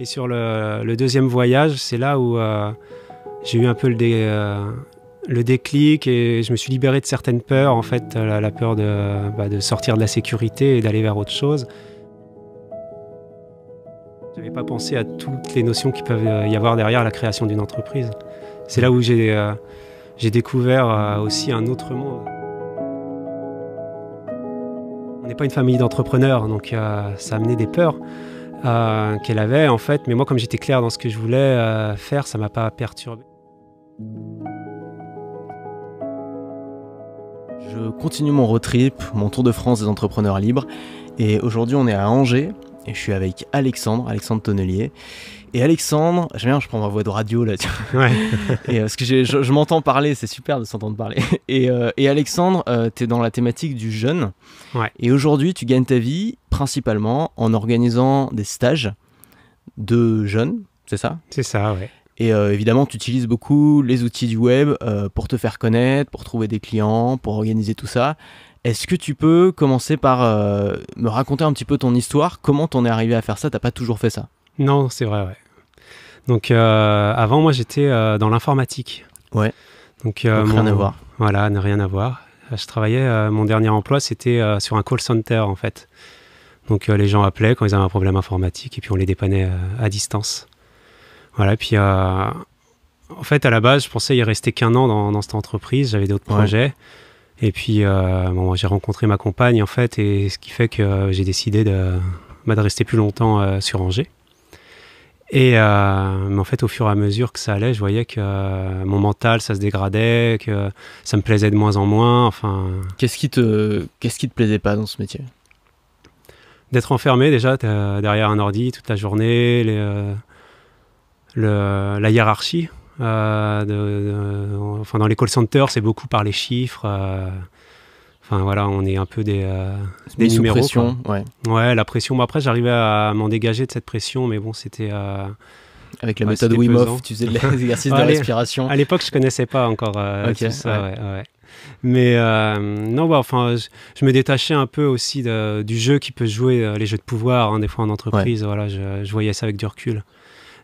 Et sur le deuxième voyage, c'est là où j'ai eu un peu le déclic et je me suis libéré de certaines peurs, en fait, la peur de sortir de la sécurité et d'aller vers autre chose. Je n'avais pas pensé à toutes les notions qui peuvent y avoir derrière la création d'une entreprise. C'est là où j'ai découvert aussi un autre monde. On n'est pas une famille d'entrepreneurs, donc ça a amené des peurs qu'elle avait, en fait. Mais moi, comme j'étais clair dans ce que je voulais faire, ça ne m'a pas perturbé. Je continue mon road trip, mon tour de France des entrepreneurs libres. Et aujourd'hui, on est à Angers. Et je suis avec Alexandre Tonnelier. Et Alexandre, j'aime bien, je prends ma voix de radio là. Ouais. Et parce que je m'entends parler, c'est super de s'entendre parler. Et Alexandre, tu es dans la thématique du jeune. Ouais. Et aujourd'hui, tu gagnes ta vie principalement en organisant des stages de jeunes, c'est ça? C'est ça, ouais. Et évidemment, tu utilises beaucoup les outils du web pour te faire connaître, pour trouver des clients, pour organiser tout ça. Est-ce que tu peux commencer par me raconter un petit peu ton histoire? Comment t'en es arrivé à faire ça? T'as pas toujours fait ça? Non, c'est vrai, ouais. Donc avant, moi, j'étais dans l'informatique. Ouais. Donc rien à voir. Voilà, rien à voir. Je travaillais, mon dernier emploi, c'était sur un call center, en fait. Donc les gens appelaient quand ils avaient un problème informatique et puis on les dépannait à distance. Voilà, puis en fait, à la base, je pensais y rester qu'1 an dans cette entreprise. J'avais d'autres projets. Et puis, bon, j'ai rencontré ma compagne, en fait, et ce qui fait que j'ai décidé de rester plus longtemps sur Angers. Et mais en fait, au fur et à mesure que ça allait, je voyais que mon mental, ça se dégradait, que ça me plaisait de moins en moins. Enfin, qu'est-ce qui te plaisait pas dans ce métier? D'être enfermé déjà derrière un ordi toute la journée, la hiérarchie. Enfin, dans les call centers, c'est beaucoup par les chiffres. Enfin voilà, on est un peu des numéros. Pression, ouais. Ouais, la pression. Bon, après, j'arrivais à m'en dégager de cette pression, mais bon, c'était. Avec la méthode Wim Hof, tu faisais des exercices de respiration. À l'époque, je connaissais pas encore tout ça. Ouais. Mais non, bah, enfin, je me détachais un peu aussi du jeu qui peut jouer, les jeux de pouvoir, des fois en entreprise. Voilà, je voyais ça avec du recul.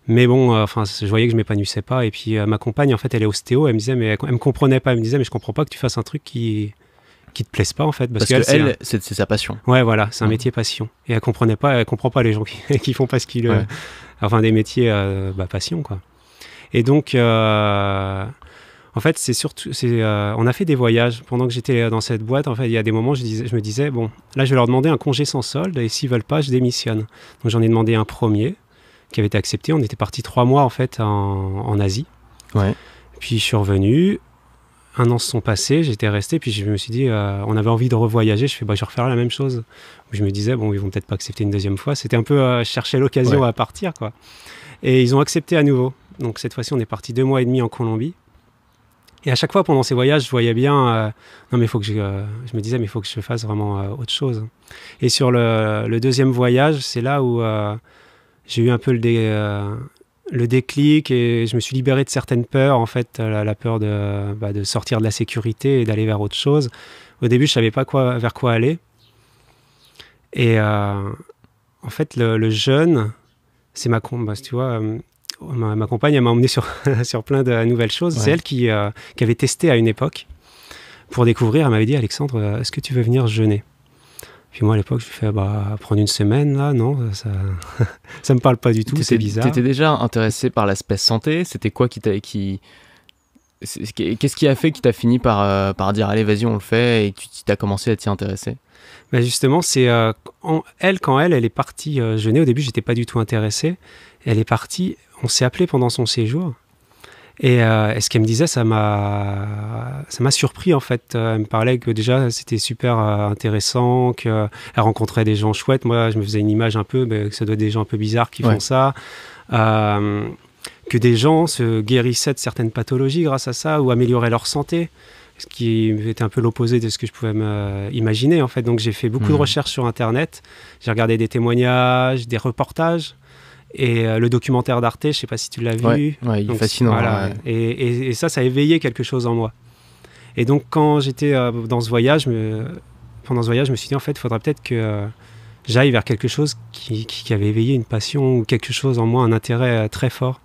Mais bon, enfin, je voyais que je m'épanouissais pas. Et puis ma compagne, en fait, elle est ostéo. Elle me disait, mais elle me comprenait pas. Elle me disait, mais je comprends pas que tu fasses un truc qui te plaise pas, en fait. Parce que elle, c'est sa passion. Ouais, voilà, c'est un métier passion. Et elle comprend pas les gens qui font pas ce qu'ils, enfin, des métiers passion, quoi. Et donc, en fait, c'est surtout, on a fait des voyages pendant que j'étais dans cette boîte. En fait, il y a des moments, je me disais, bon, là, je vais leur demander un congé sans solde. Et s'ils veulent pas, je démissionne. Donc, j'en ai demandé un premier qui avait été accepté. On était parti 3 mois en fait en Asie. Ouais. Puis je suis revenu. 1 an se sont passés, j'étais resté. Puis je me suis dit, on avait envie de revoyager. Je fais, je vais refaire la même chose. Je me disais, bon, ils vont peut-être pas accepter une deuxième fois. C'était un peu chercher l'occasion à partir, quoi. Et ils ont accepté à nouveau. Donc cette fois-ci, on est parti 2 mois et demi en Colombie. Et à chaque fois pendant ces voyages, je voyais bien, non mais faut que je me disais, mais il faut que je fasse vraiment autre chose. Et sur le deuxième voyage, c'est là où j'ai eu un peu le déclic et je me suis libéré de certaines peurs, en fait, la peur de sortir de la sécurité et d'aller vers autre chose. Au début, je savais pas vers quoi aller. Et en fait, le jeune, c'est ma compagne, tu vois, ma compagne, elle m'a emmené sur plein de nouvelles choses. Ouais. C'est elle qui avait testé à une époque pour découvrir. Elle m'avait dit, Alexandre, est-ce que tu veux venir jeûner? Puis moi, à l'époque, je lui fais, prendre une semaine, là, non, ça me parle pas du tout, c'est bizarre. T'étais déjà intéressé par l'aspect santé? C'était quoi qu'est-ce qui a fait que tu as fini par dire, allez, vas-y, on le fait, et tu as commencé à t'y intéresser? Ben justement, c'est quand elle est partie jeûner, au début, j'étais pas du tout intéressé. Elle est partie, on s'est appelé pendant son séjour. Et ce qu'elle me disait, ça m'a surpris, en fait. Elle me parlait que déjà, c'était super intéressant, qu'elle rencontrait des gens chouettes. Moi, je me faisais une image un peu, que ça doit être des gens un peu bizarres qui font ça. Que des gens se guérissaient de certaines pathologies grâce à ça, ou amélioraient leur santé. Ce qui était un peu l'opposé de ce que je pouvais imaginer, en fait. Donc, j'ai fait beaucoup de recherches sur Internet. J'ai regardé des témoignages, des reportages. Et le documentaire d'Arte, je ne sais pas si tu l'as vu. Ouais, il est fascinant. Voilà. Et ça a éveillé quelque chose en moi. Et donc, quand j'étais pendant ce voyage, je me suis dit, en fait, il faudrait peut-être que j'aille vers quelque chose qui avait éveillé une passion ou quelque chose en moi, un intérêt très fort.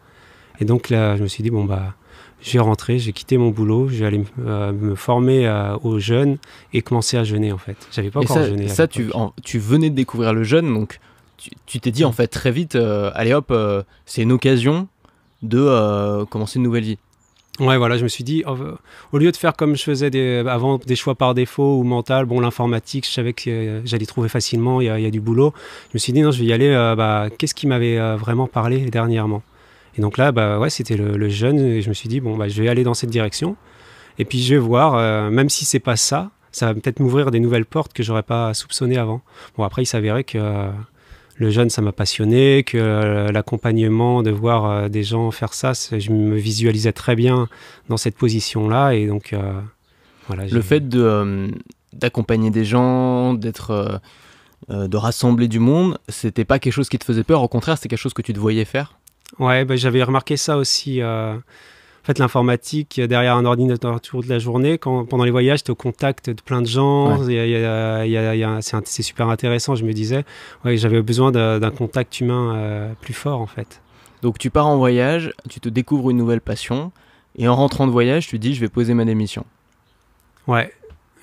Et donc là, je me suis dit, bon, bah, je vais rentrer, j'ai quitté mon boulot, je vais aller me former au jeûne et commencer à jeûner, en fait. J'avais pas encore jeûné. Ça, tu venais de découvrir le jeûne, donc tu t'es dit, en fait, très vite, allez hop, c'est une occasion de commencer une nouvelle vie. Ouais, voilà, je me suis dit, au lieu de faire comme je faisais avant des choix par défaut ou mental, bon, l'informatique, je savais que j'allais trouver facilement, il y a du boulot. Je me suis dit, non, je vais y aller, qu'est-ce qui m'avait vraiment parlé dernièrement? Et donc là, bah, ouais, c'était le jeûne, et je me suis dit, bon, bah, je vais aller dans cette direction. Et puis je vais voir, même si c'est pas ça, ça va peut-être m'ouvrir des nouvelles portes que j'aurais pas soupçonnées avant. Bon, après, il s'avérait que le jeûne, ça m'a passionné, que l'accompagnement, de voir des gens faire ça, je me visualisais très bien dans cette position-là. Et donc, voilà. Le fait d'accompagner des gens, de rassembler du monde, c'était pas quelque chose qui te faisait peur, au contraire, c'était quelque chose que tu te voyais faire? Ouais, bah, j'avais remarqué ça aussi. En fait, l'informatique, derrière un ordinateur toute la journée, pendant les voyages, tu es au contact de plein de gens. Ouais. C'est super intéressant, je me disais. Ouais, j'avais besoin d'un contact humain plus fort, en fait. Donc, tu pars en voyage, tu te découvres une nouvelle passion, et en rentrant de voyage, tu te dis, je vais poser ma démission. Ouais.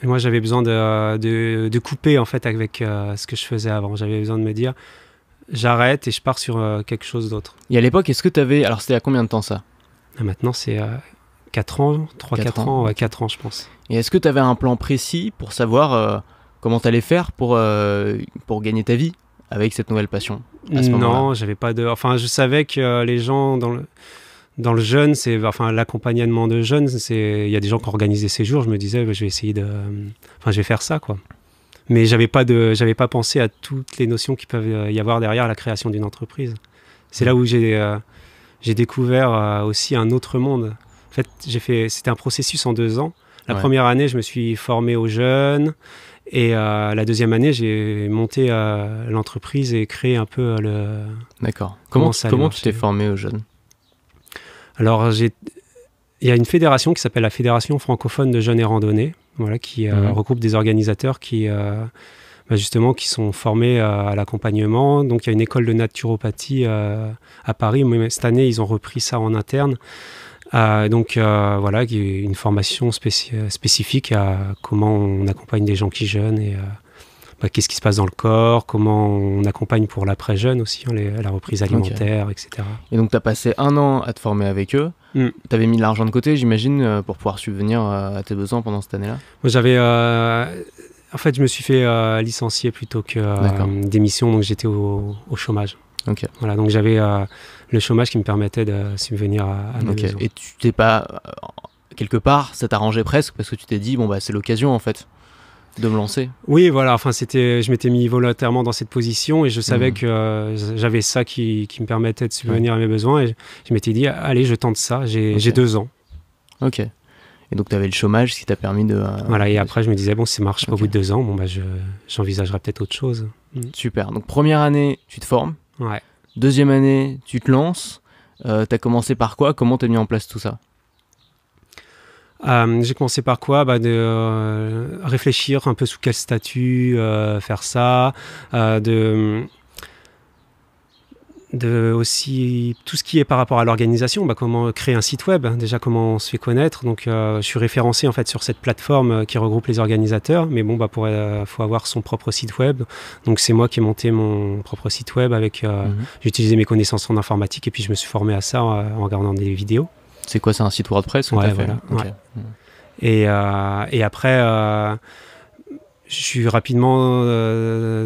Et moi, j'avais besoin de couper, en fait, avec ce que je faisais avant. J'avais besoin de me dire, j'arrête et je pars sur quelque chose d'autre. Et à l'époque, est-ce que tu avais... Alors, c'était à combien de temps, ça? Maintenant, c'est 4 ans, 3-4 ans, ouais, 4 ans, je pense. Et est-ce que tu avais un plan précis pour savoir comment tu allais faire pour gagner ta vie avec cette nouvelle passion à ce moment-là? Non, j'avais pas de... Enfin, je savais que les gens dans le jeûne, enfin, l'accompagnement de jeûne, il y a des gens qui organisent des séjours. Je me disais, je vais essayer Enfin, je vais faire ça, quoi. Mais j'avais pas pensé à toutes les notions qui peuvent y avoir derrière la création d'une entreprise. C'est là où j'ai découvert aussi un autre monde. En fait, c'était un processus en 2 ans. La première année, je me suis formé aux jeunes. Et la deuxième année, j'ai monté l'entreprise et créé un peu le... D'accord. Comment tu t'es formé aux jeunes? Alors, il y a une fédération qui s'appelle la Fédération francophone de jeunes et randonnées, voilà, qui regroupe des organisateurs qui justement, qui sont formés à l'accompagnement. Donc, il y a une école de naturopathie à Paris. Mais cette année, ils ont repris ça en interne. Donc, voilà, il y a une formation spécifique à comment on accompagne des gens qui jeûnent et qu'est-ce qui se passe dans le corps, comment on accompagne pour l'après-jeûne aussi, la reprise alimentaire, etc. Et donc, tu as passé 1 an à te former avec eux. Tu avais mis de l'argent de côté, j'imagine, pour pouvoir subvenir à tes besoins pendant cette année-là? Moi, en fait, je me suis fait licencier plutôt que démission, donc j'étais au chômage. Okay. Voilà, donc j'avais le chômage qui me permettait de subvenir à mes besoins. Et tu t'es pas... quelque part, ça t'arrangeait presque parce que tu t'es dit, bon, bah, c'est l'occasion, en fait, de me lancer. Oui, voilà, enfin, je m'étais mis volontairement dans cette position et je savais que j'avais ça qui me permettait de subvenir à mes besoins et je m'étais dit, allez, je tente ça, j'ai 2 ans. Ok. Et donc, tu avais le chômage, ce qui t'a permis de... Voilà, et après, je me disais, bon, si ça marche pas au bout de 2 ans, bon, bah, j'envisagerais peut-être autre chose. Super. Donc, première année, tu te formes. Ouais. Deuxième année, tu te lances. T'as commencé par quoi? Comment t'as mis en place tout ça? J'ai commencé par quoi? De réfléchir un peu sous quel statut faire ça, de aussi tout ce qui est par rapport à l'organisation, comment créer un site web, déjà comment on se fait connaître. Donc je suis référencé en fait sur cette plateforme qui regroupe les organisateurs, mais bon faut avoir son propre site web. Donc c'est moi qui ai monté mon propre site web avec j'ai utilisé mes connaissances en informatique et puis je me suis formé à ça en regardant des vidéos. C'est quoi, c'est un site WordPress? Ouais, voilà. Okay. Ouais. Et après je suis rapidement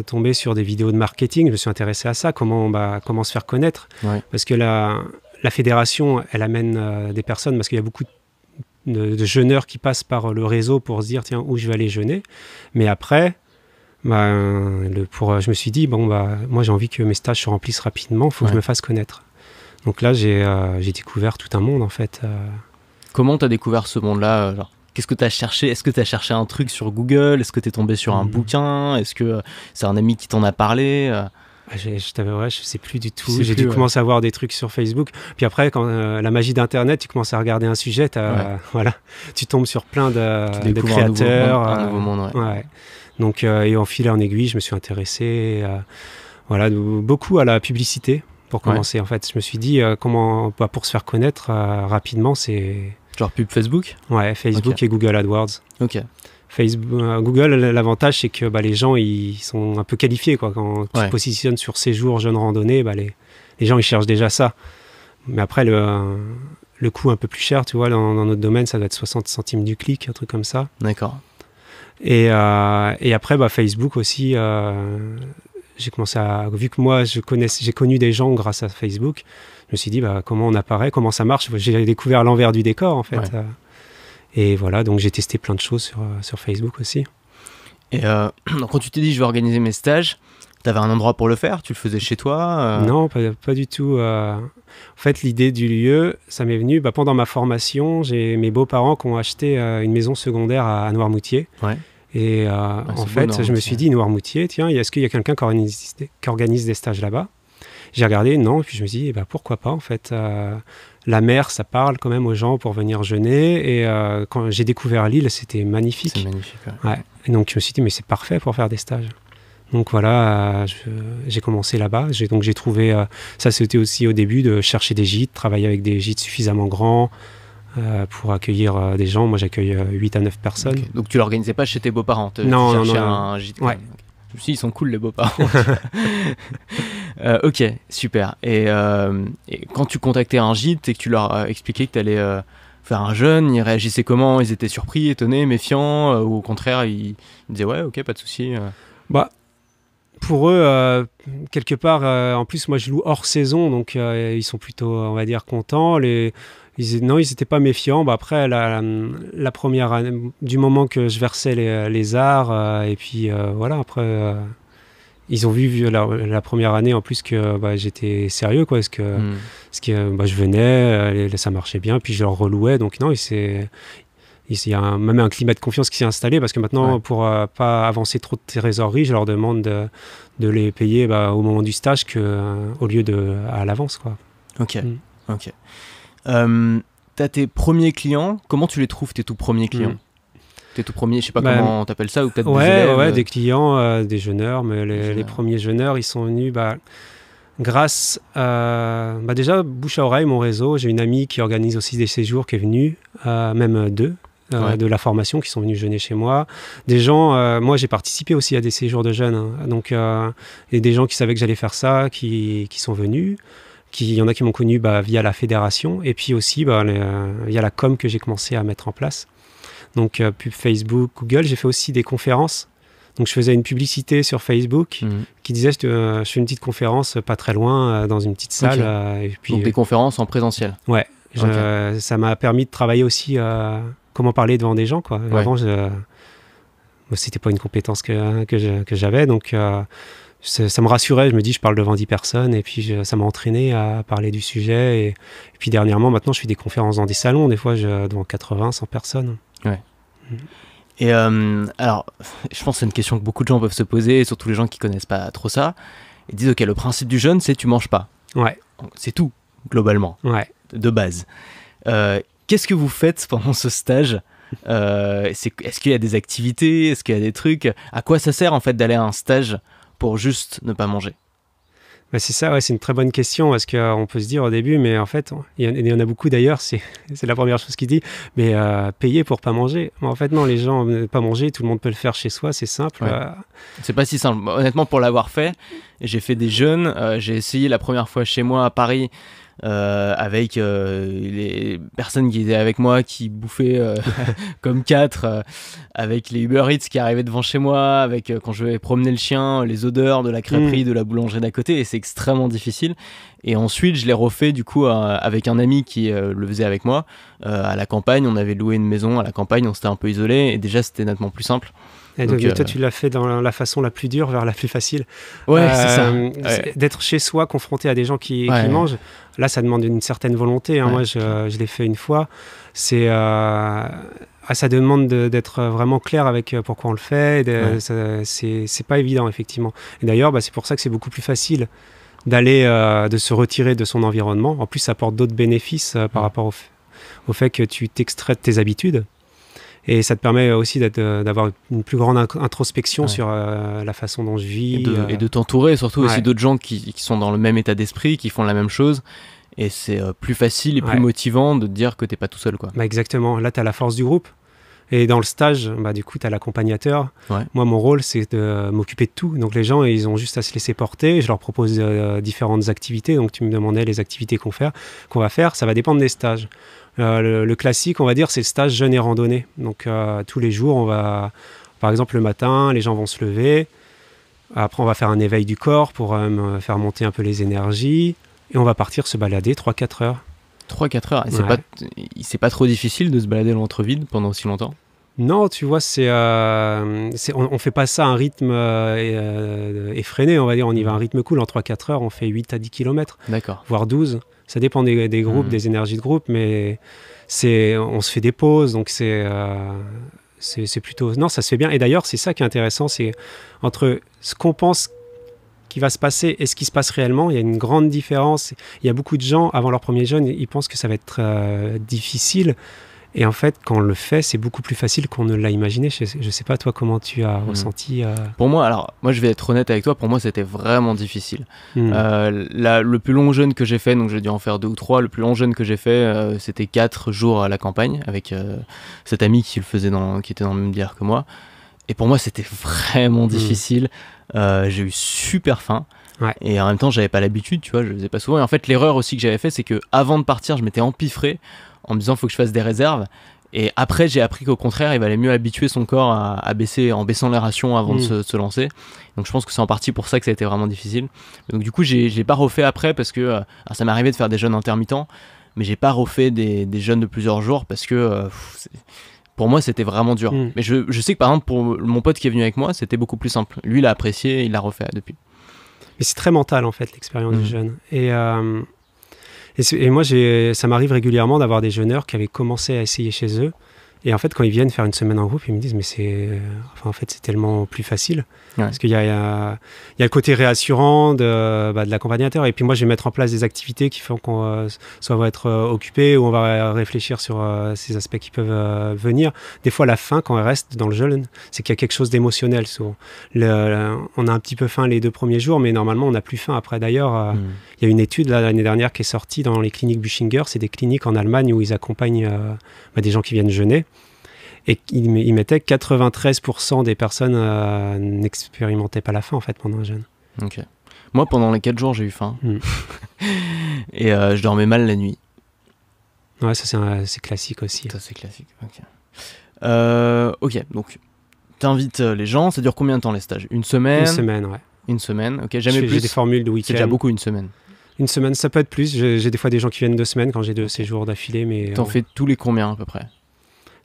tombé sur des vidéos de marketing. Je me suis intéressé à ça, comment se faire connaître. Ouais. Parce que la fédération, elle amène des personnes, parce qu'il y a beaucoup de jeûneurs qui passent par le réseau pour se dire, tiens, où je vais aller jeûner. Mais après, je me suis dit, moi j'ai envie que mes stages se remplissent rapidement, il faut que je me fasse connaître. Donc là, j'ai découvert tout un monde, en fait. Comment tu as découvert ce monde-là Qu'est-ce que tu as cherché? Est-ce que tu as cherché un truc sur Google? Est-ce que tu es tombé sur un bouquin? Est-ce que c'est un ami qui t'en a parlé? Je t'avouerais, je sais plus du tout. J'ai dû commencer à voir des trucs sur Facebook. Puis après, quand la magie d'Internet, tu commences à regarder un sujet, voilà, tu tombes sur plein de créateurs. Un nouveau monde, ouais. Donc, et en fil en aiguille, je me suis intéressé voilà, beaucoup à la publicité pour commencer. En fait, je me suis dit comment pour se faire connaître rapidement, c'est genre pub Facebook. Ouais, Facebook et Google AdWords. Ok. Facebook, Google, l'avantage c'est que les gens ils sont un peu qualifiés quoi. Quand tu te positionnes sur séjour, jeune randonnée, les gens ils cherchent déjà ça. Mais après le coût un peu plus cher, tu vois, dans notre domaine, ça doit être 60 centimes du clic, un truc comme ça. D'accord. Et après, Facebook aussi, j'ai commencé vu que moi, j'ai connu des gens grâce à Facebook, je me suis dit, comment on apparaît, comment ça marche. J'ai découvert l'envers du décor, en fait. Ouais. Et voilà, donc j'ai testé plein de choses sur Facebook aussi. Et donc quand tu t'es dit, je vais organiser mes stages, tu avais un endroit pour le faire? Tu le faisais chez toi? Non, pas du tout. En fait, l'idée du lieu, ça m'est venu pendant ma formation. J'ai mes beaux-parents qui ont acheté une maison secondaire à Noirmoutier. Ouais. Et en fait, je me suis dit, Noirmoutier, tiens, est-ce qu'il y a quelqu'un qui organise des stages là-bas? J'ai regardé, non, et puis je me suis dit, pourquoi pas, en fait. La mer, ça parle quand même aux gens pour venir jeûner. Et quand j'ai découvert l'île, c'était magnifique. C'est magnifique, ouais. Et donc, je me suis dit, mais c'est parfait pour faire des stages. Donc voilà, j'ai commencé là-bas. Donc j'ai trouvé, ça c'était aussi au début, de chercher des gîtes, travailler avec des gîtes suffisamment grands pour accueillir des gens. Moi j'accueille 8 à 9 personnes. Okay. Donc tu l'organisais pas chez tes beaux-parents? Non. Un gîte. Ouais. Je me suis dit, ils sont cool les beaux-parents. Ok, super. Et quand tu contactais un gîte et que tu leur expliquais que tu allais faire un jeûne, ils réagissaient comment? Ils étaient surpris, étonnés, méfiants, ou au contraire ils disaient ouais, ok, pas de souci? Pour eux, quelque part, en plus, moi, je loue hors saison, donc ils sont plutôt, on va dire, contents. Ils n'étaient pas méfiants. Après, la première année, du moment que je versais les arts, et puis voilà, après, ils ont vu la première année, en plus, que j'étais sérieux, quoi, parce que je venais, ça marchait bien, puis je leur relouais, donc non, il y a même un climat de confiance qui s'est installé parce que maintenant, pour pas avancer trop de trésorerie, je leur demande de les payer au moment du stage au lieu à l'avance, quoi. Ok. T'as tes premiers clients, comment tu les trouves, tes tout premiers clients? Tes tout premiers, je sais pas comment t'appelles ça, ou peut-être des élèves? Des clients, des jeûneurs, mais les premiers jeûneurs, ils sont venus grâce à déjà bouche à oreille, mon réseau. J'ai une amie qui organise aussi des séjours qui est venue, même deux. De la formation qui sont venus jeûner chez moi. Des gens, moi j'ai participé aussi à des séjours de jeûne, hein. Donc et des gens qui savaient que j'allais faire ça, qui sont venus. Il y en a qui m'ont connu via la fédération, et puis aussi via la com que j'ai commencé à mettre en place. Donc pub Facebook, Google, j'ai fait aussi des conférences. Donc je faisais une publicité sur Facebook qui disait je fais une petite conférence pas très loin dans une petite salle. Et puis, donc des conférences en présentiel? Ouais, ça m'a permis de travailler aussi comment parler devant des gens, quoi. Ouais. Avant, c'était pas une compétence que j'avais, donc ça me rassurait. Je me dis, je parle devant 10 personnes, et puis ça m'a entraîné à parler du sujet. Et puis dernièrement, maintenant, je fais des conférences dans des salons, des fois devant 80, 100 personnes. Ouais. Et alors, je pense que c'est une question que beaucoup de gens peuvent se poser, surtout les gens qui connaissent pas trop ça. Ils disent, ok, le principe du jeûne, c'est tu manges pas. Ouais. C'est tout, globalement. Ouais. De base. Qu'est-ce que vous faites pendant ce stage? Est-ce qu'il y a des activités? Est-ce qu'il y a des trucs? À quoi ça sert en fait d'aller à un stage pour juste ne pas manger? C'est ça, c'est une très bonne question, parce qu'on peut se dire au début, mais en fait, il y en a beaucoup d'ailleurs, c'est la première chose qu'il dit, mais payer pour pas manger. En fait, non, les gens, pas manger, tout le monde peut le faire chez soi, c'est simple. Ouais. C'est pas si simple. Honnêtement, pour l'avoir fait, j'ai fait des jeûnes, j'ai essayé la première fois chez moi à Paris, avec les personnes qui étaient avec moi qui bouffaient comme 4, avec les Uber Eats qui arrivaient devant chez moi, avec quand je vais promener le chien, les odeurs de la crêperie, de la boulangerie d'à côté, et c'est extrêmement difficile. Et ensuite je l'ai refait du coup avec un ami qui le faisait avec moi à la campagne. On avait loué une maison à la campagne, on s'était un peu isolé, et déjà c'était nettement plus simple. Et donc, toi, tu l'as fait dans la façon la plus dure vers la plus facile. Ouais, c'est ça. D'être chez soi, confronté à des gens qui mangent, là, ça demande une certaine volonté. Hein. Moi, je l'ai fait une fois. Ça demande d'être vraiment clair avec pourquoi on le fait. C'est pas évident, effectivement. Et d'ailleurs, c'est pour ça que c'est beaucoup plus facile de se retirer de son environnement. En plus, ça apporte d'autres bénéfices par rapport au fait que tu t'extrais de tes habitudes. Et ça te permet aussi d'avoir une plus grande introspection Ouais. sur la façon dont je vis. Et de t'entourer surtout Ouais. aussi d'autres gens qui sont dans le même état d'esprit, qui font la même chose. Et c'est plus facile et plus Ouais. motivant de te dire que t'es pas tout seul, quoi. Bah, exactement. Là, tu as la force du groupe. Et dans le stage, bah, du coup, tu as l'accompagnateur. Ouais. Moi, mon rôle, c'est de m'occuper de tout. Donc, les gens, ils ont juste à se laisser porter. Je leur propose différentes activités. Donc, tu me demandais les activités qu'on va faire. Ça va dépendre des stages. Le classique, on va dire, c'est le stage jeûne et randonnée. Donc, tous les jours, par exemple, le matin, les gens vont se lever. Après, on va faire un éveil du corps pour faire monter un peu les énergies. Et on va partir se balader 3-4 heures. 3-4 heures. Et Ouais. c'est pas trop difficile de se balader dans le vide pendant aussi longtemps? Non, tu vois, on fait pas ça à un rythme effréné, on va dire. On y va à un rythme cool. En 3-4 heures, on fait 8 à 10 km, D'accord. voire 12. Ça dépend des groupes, des énergies de groupe, mais on se fait des pauses, donc c'est plutôt... Non, ça se fait bien. Et d'ailleurs, c'est ça qui est intéressant, c'est entre ce qu'on pense qui va se passer et ce qui se passe réellement, il y a une grande différence. Il y a beaucoup de gens, avant leur premier jeûne, ils pensent que ça va être difficile. Et en fait, quand on le fait, c'est beaucoup plus facile qu'on ne l'a imaginé. Je sais pas, toi, comment tu as ressenti Pour moi, je vais être honnête avec toi, pour moi, c'était vraiment difficile. Hmm. Le plus long jeûne que j'ai fait, donc j'ai dû en faire 2 ou 3, le plus long jeûne que j'ai fait, c'était 4 jours à la campagne, avec cet ami qui était dans le même délire que moi. Et pour moi, c'était vraiment difficile. J'ai eu super faim. Ouais. Et en même temps, j'avais pas l'habitude, tu vois, je le faisais pas souvent. Et en fait, l'erreur aussi que j'avais fait, c'est que avant de partir, je m'étais empiffré en me disant faut que je fasse des réserves. Et après, j'ai appris qu'au contraire, il valait mieux habituer son corps en baissant les rations avant de se lancer. Donc je pense que c'est en partie pour ça que ça a été vraiment difficile. Donc du coup, je l'ai pas refait après parce que ça m'est arrivé de faire des jeûnes intermittents, mais j'ai pas refait des jeûnes de plusieurs jours parce que pour moi, c'était vraiment dur. Mais je sais que par exemple, pour mon pote qui est venu avec moi, c'était beaucoup plus simple. Lui, il a apprécié, il l'a refait depuis. Mais c'est très mental, en fait, l'expérience du jeûne. Et moi, ça m'arrive régulièrement d'avoir des jeûneurs qui avaient commencé à essayer chez eux. Et en fait, quand ils viennent faire une semaine en groupe, ils me disent, mais en fait, c'est tellement plus facile. Ouais. Parce qu'il y a le côté réassurant de l'accompagnateur. Et puis moi, je vais mettre en place des activités qui font qu'on soit va être occupé ou on va réfléchir sur ces aspects qui peuvent venir. Des fois, la faim, quand elle reste dans le jeûne, c'est qu'il y a quelque chose d'émotionnel souvent. On a un petit peu faim les 2 premiers jours, mais normalement, on n'a plus faim après. D'ailleurs, il y a une étude l'année dernière qui est sortie dans les cliniques Buchinger. C'est des cliniques en Allemagne où ils accompagnent des gens qui viennent jeûner. Et ils mettaient 93% des personnes n'expérimentaient pas la faim en fait pendant un jeûne. Ok. Moi, pendant les 4 jours, j'ai eu faim. Et je dormais mal la nuit. Ouais, ça c'est classique aussi. Ça c'est classique, ok, donc t'invites les gens, ça dure combien de temps les stages? Une semaine? Une semaine, ouais. Une semaine, ok, jamais plus. J'ai des formules de week-end. C'est déjà beaucoup une semaine. Une semaine, ça peut être plus. J'ai des fois des gens qui viennent 2 semaines quand j'ai 2 séjours d'affilée. Mais t'en fais tous les combien à peu près?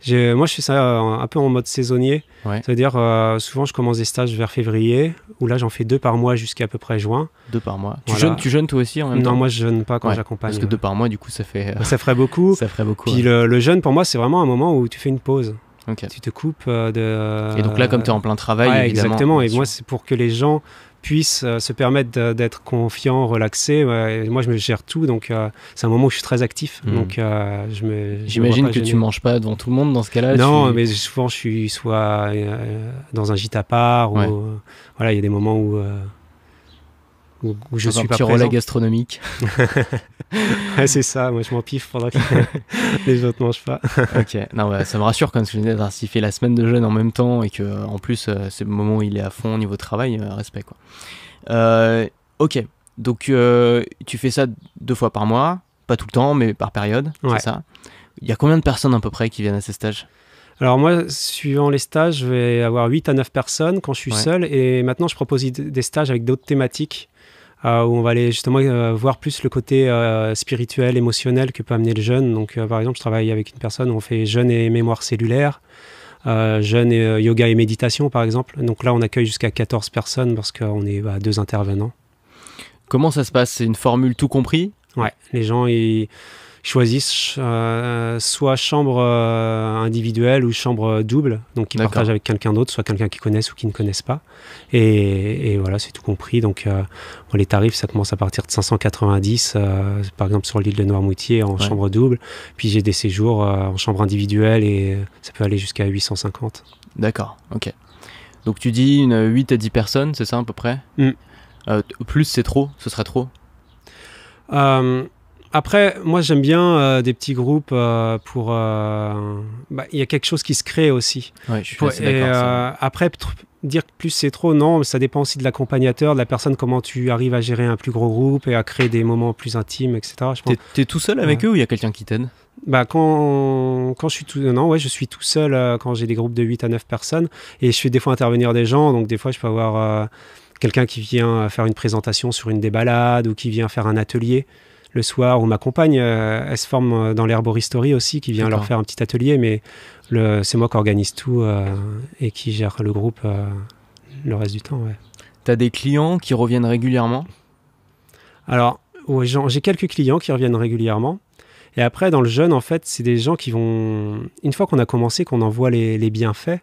Moi, je fais ça un peu en mode saisonnier. Ouais. C'est-à-dire, souvent, je commence des stages vers février, où là, j'en fais 2 par mois jusqu'à peu près juin. 2 par mois. Voilà. Tu jeûnes toi aussi en même temps? Non, moi, je jeûne pas quand j'accompagne. Parce que 2 par mois, du coup, ça fait... Ça ferait beaucoup. Ça ferait beaucoup. Puis le jeûne, pour moi, c'est vraiment un moment où tu fais une pause. Okay. Tu te coupes de... Et donc là, comme tu es en plein travail, ouais, évidemment... Exactement. Et moi, c'est pour que les gens puissent se permettre d'être confiants, relaxés. Moi, je me gère tout, donc c'est un moment où je suis très actif. Donc, j'imagine que tu manges pas devant tout le monde dans ce cas-là. Non, mais souvent, je suis soit dans un gîte à part, ou voilà, il y a des moments où je suis pas présent. Un petit relais gastronomique. Ouais, c'est ça, moi je m'empiffe pendant que les autres mangent pas. Ok, non, bah, ça me rassure quand je disais, s'il fait la semaine de jeûne en même temps et que en plus c'est le moment où il est à fond au niveau travail, respect quoi. Ok, donc tu fais ça 2 fois par mois, pas tout le temps mais par période, c'est ça. Il y a combien de personnes à peu près qui viennent à ces stages? Alors moi, suivant les stages, je vais avoir 8 à 9 personnes quand je suis seul, et maintenant je propose des stages avec d'autres thématiques. Où on va aller justement voir plus le côté spirituel, émotionnel que peut amener le jeûne. Donc par exemple, je travaille avec une personne où on fait jeûne et mémoire cellulaire, jeûne et yoga et méditation par exemple. Donc là, on accueille jusqu'à 14 personnes parce qu'on est 2 intervenants. Comment ça se passe? C'est une formule tout compris? Ouais, les gens, choisissent soit chambre individuelle ou chambre double, donc qui partagent avec quelqu'un d'autre, soit quelqu'un qui connaissent ou qui ne connaissent pas. Et voilà, c'est tout compris. Donc les tarifs, ça commence à partir de 590, par exemple sur l'île de Noirmoutier en chambre double. Puis j'ai des séjours en chambre individuelle et ça peut aller jusqu'à 850. D'accord, ok. Donc tu dis 8 à 10 personnes, c'est ça à peu près? Plus c'est trop, ce serait trop? Après, moi j'aime bien des petits groupes pour... y a quelque chose qui se crée aussi. Ouais, je suis assez d'accord. Après, dire que plus c'est trop, non, ça dépend aussi de l'accompagnateur, de la personne, comment tu arrives à gérer un plus gros groupe et à créer des moments plus intimes, etc. T'es tout seul avec eux ou il y a quelqu'un qui t'aide? Quand je suis je suis tout seul quand j'ai des groupes de 8 à 9 personnes et je fais des fois intervenir des gens, donc des fois je peux avoir quelqu'un qui vient faire une présentation sur une des balades ou qui vient faire un atelier le soir, ou ma compagne, elle se forme dans l'herboristerie aussi, qui vient leur faire un petit atelier, mais c'est moi qui organise tout et qui gère le groupe le reste du temps. Ouais. T'as des clients qui reviennent régulièrement? Alors, j'ai quelques clients qui reviennent régulièrement. Et après, dans le jeûne, en fait, c'est des gens qui vont... Une fois qu'on a commencé, qu'on en voit les bienfaits,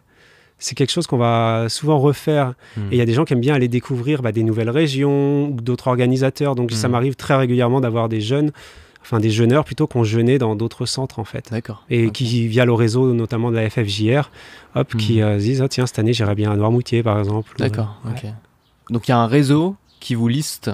c'est quelque chose qu'on va souvent refaire. Et il y a des gens qui aiment bien aller découvrir des nouvelles régions ou d'autres organisateurs. Donc, ça m'arrive très régulièrement d'avoir des jeûneurs plutôt qu'on jeûnait dans d'autres centres, en fait. D'accord. Et qui, via le réseau, notamment de la FFJR, qui disent, tiens, cette année, j'irais bien à Noirmoutier, par exemple. D'accord, ok. Donc, il y a un réseau qui vous liste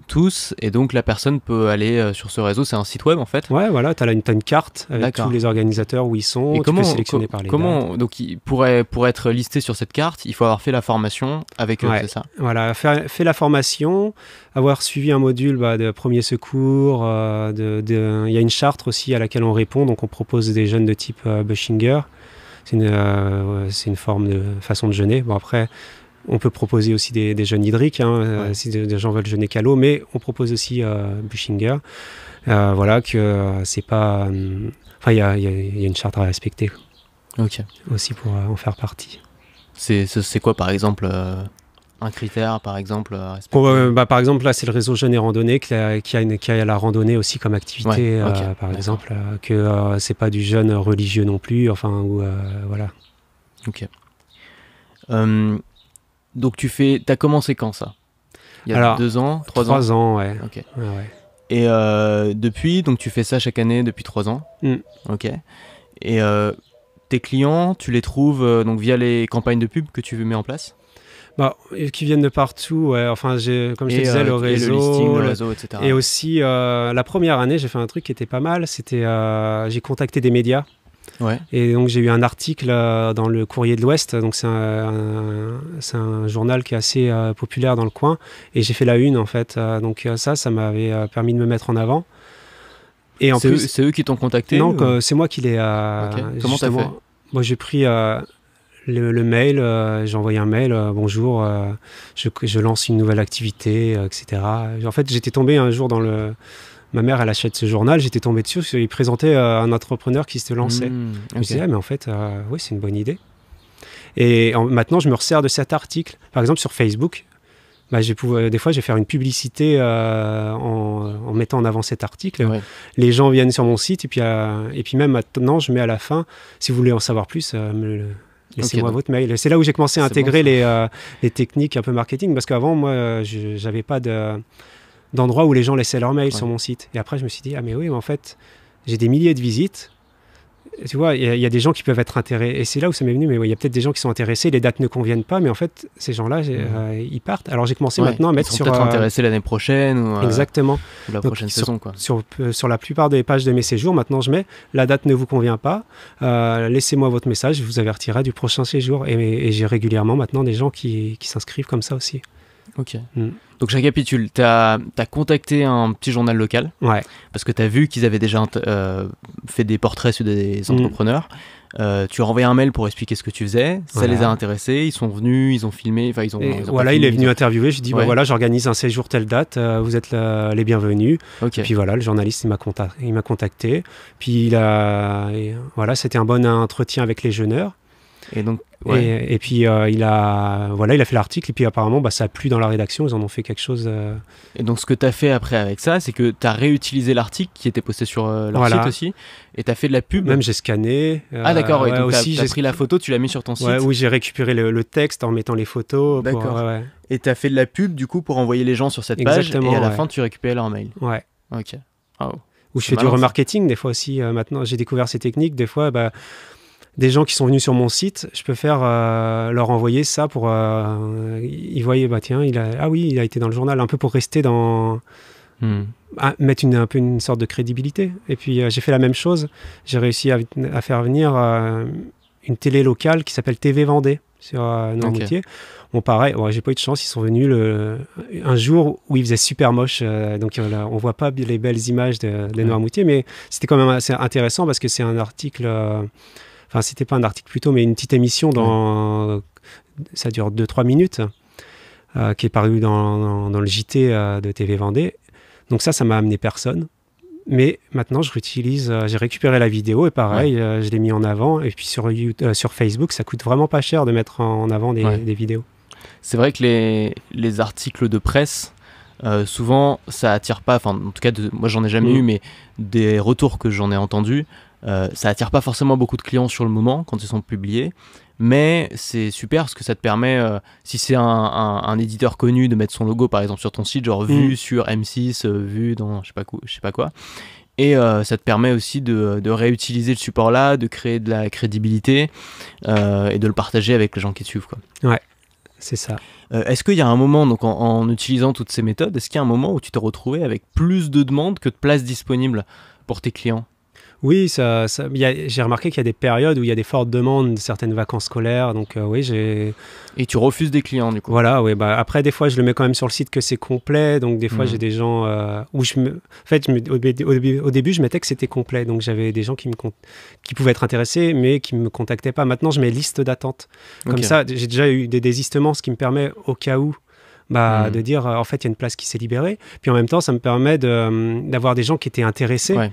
tous, et donc la personne peut aller sur ce réseau. C'est un site web en fait. Ouais, voilà, t'as une carte avec tous les organisateurs où ils sont. Et tu peux sélectionner par les dates. Donc pour être listé sur cette carte, il faut avoir fait la formation avec eux, c'est ça? Voilà, fait la formation, avoir suivi un module de premier secours. Il y a une charte aussi à laquelle on répond, donc on propose des jeûnes de type Bushinger. C'est une forme de façon de jeûner. Bon, après, on peut proposer aussi des jeûnes hydriques, si des gens veulent jeûner qu'à l'eau, mais on propose aussi Bushinger. Voilà, que c'est pas... il y a une charte à respecter. Ok. Aussi pour en faire partie. C'est quoi, par exemple, un critère, par exemple, à respecter? Par exemple, là, c'est le réseau Jeûne et Randonnée qui a la randonnée aussi comme activité, par exemple, que c'est pas du jeûne religieux non plus, voilà. Ok. Donc t'as commencé quand ça? Il y a 2 ans, 3 ans? 3 ans, ouais. Ok. Ouais. Et depuis, donc tu fais ça chaque année depuis 3 ans? Ok. Et tes clients, tu les trouves donc via les campagnes de pub que tu mets en place? Qui viennent de partout, ouais. Enfin, comme je te disais, le réseau, le listing, le réseau, etc. Et aussi, la première année, j'ai fait un truc qui était pas mal, c'était j'ai contacté des médias. Ouais. Et donc j'ai eu un article dans le Courrier de l'Ouest, donc c'est un journal qui est assez populaire dans le coin, et j'ai fait la une en fait, donc ça m'avait permis de me mettre en avant. Et en plus, c'est eux qui t'ont contacté? Non, c'est moi qui l'ai. Comment t'as fait? Moi j'ai pris le mail, j'ai envoyé un mail, bonjour, je lance une nouvelle activité, etc. En fait, j'étais tombé un jour ma mère, elle achète ce journal, j'étais tombé dessus, il présentait un entrepreneur qui se lançait. Je me disais, mais en fait, oui, c'est une bonne idée. Et maintenant, je me resserre de cet article. Par exemple, sur Facebook, des fois, je vais faire une publicité en mettant en avant cet article. Ouais. Les gens viennent sur mon site, et puis même maintenant, je mets à la fin, si vous voulez en savoir plus, laissez-moi votre mail. C'est là où j'ai commencé à intégrer les techniques un peu marketing, parce qu'avant, moi, je n'avais pas d'endroits où les gens laissaient leur mail sur mon site. Et après, je me suis dit, mais en fait, j'ai des milliers de visites. Tu vois, il y a des gens qui peuvent être intéressés. Et c'est là où ça m'est venu, mais il y a peut-être des gens qui sont intéressés, les dates ne conviennent pas, mais en fait, ces gens-là, ils partent. Alors, j'ai commencé maintenant à mettre sur... Ils sont peut-être intéressés l'année prochaine ou exactement. Ou la prochaine saison, quoi. Sur la plupart des pages de mes séjours, maintenant, je mets, la date ne vous convient pas, laissez-moi votre message, je vous avertirai du prochain séjour. Et j'ai régulièrement maintenant des gens qui s'inscrivent comme ça aussi. Ok. Donc je récapitule, tu as contacté un petit journal local, parce que tu as vu qu'ils avaient déjà fait des portraits sur des entrepreneurs. Tu as renvoyé un mail pour expliquer ce que tu faisais, ça les a intéressés, ils sont venus, ils ont filmé, ils ont voilà, il est venu interviewer, je dis voilà, j'organise un séjour telle date, vous êtes les bienvenus. Et puis voilà, le journaliste il m'a contacté, puis voilà, c'était un bon entretien avec les jeûneurs. Et donc, et puis il a fait l'article et puis apparemment ça a plu dans la rédaction, ils en ont fait quelque chose. Et donc ce que tu as fait après avec ça, c'est que tu as réutilisé l'article qui était posté sur leur site aussi, et tu as fait de la pub. Même j'ai scanné. Ah d'accord, donc aussi j'ai pris la photo, tu l'as mis sur ton site. Oui, j'ai récupéré le texte en mettant les photos. D'accord. Et tu as fait de la pub du coup pour envoyer les gens sur cette page, et à la fin tu récupérais leur mail. Ouais. Ok. Oh. Ou je fais du remarketing des fois aussi. Maintenant, j'ai découvert ces techniques. Des fois, des gens qui sont venus sur mon site, je peux faire leur envoyer ça pour ils voyaient tiens, il a été dans le journal, un peu pour rester dans mettre un peu une sorte de crédibilité. Et puis j'ai fait la même chose. J'ai réussi à faire venir une télé locale qui s'appelle TV Vendée sur Noirmoutier. Bon, pareil, j'ai pas eu de chance, ils sont venus un jour où il faisait super moche, donc on voit pas les belles images de Noirmoutier, mais c'était quand même assez intéressant parce que c'est un article, enfin c'était pas un article plutôt, mais une petite émission ça dure 2-3 minutes, qui est paru dans le JT de TV Vendée. Donc ça m'a amené personne. Mais maintenant, j'ai récupéré la vidéo et pareil, je l'ai mis en avant. Et puis sur Facebook, ça coûte vraiment pas cher de mettre en avant des vidéos. C'est vrai que les articles de presse, souvent, ça attire pas, enfin en tout cas, moi j'en ai jamais eu, mais des retours que j'en ai entendus, ça attire pas forcément beaucoup de clients sur le moment quand ils sont publiés. Mais c'est super parce que ça te permet, si c'est un éditeur connu, de mettre son logo par exemple sur ton site, genre vu sur M6, vu dans je sais pas quoi. Et ça te permet aussi de réutiliser le support là, de créer de la crédibilité et de le partager avec les gens qui te suivent, quoi. Ouais, c'est ça. Est-ce qu'il y a un moment, donc en utilisant toutes ces méthodes, est-ce qu'il y a un moment où tu t'es retrouvé avec plus de demandes que de places disponibles pour tes clients ? Oui, j'ai remarqué qu'il y a des périodes où il y a des fortes demandes de certaines vacances scolaires. Donc oui, Et tu refuses des clients du coup. Voilà, oui. Après, des fois, je le mets quand même sur le site que c'est complet. Donc des fois, j'ai des gens où en fait, au début, je mettais que c'était complet. Donc j'avais des gens qui pouvaient être intéressés, mais qui me contactaient pas. Maintenant, je mets liste d'attente. Comme ça, j'ai déjà eu des désistements, ce qui me permet au cas où. De dire, en fait, il y a une place qui s'est libérée. Puis en même temps, ça me permet d'avoir des gens qui étaient intéressés. Ouais.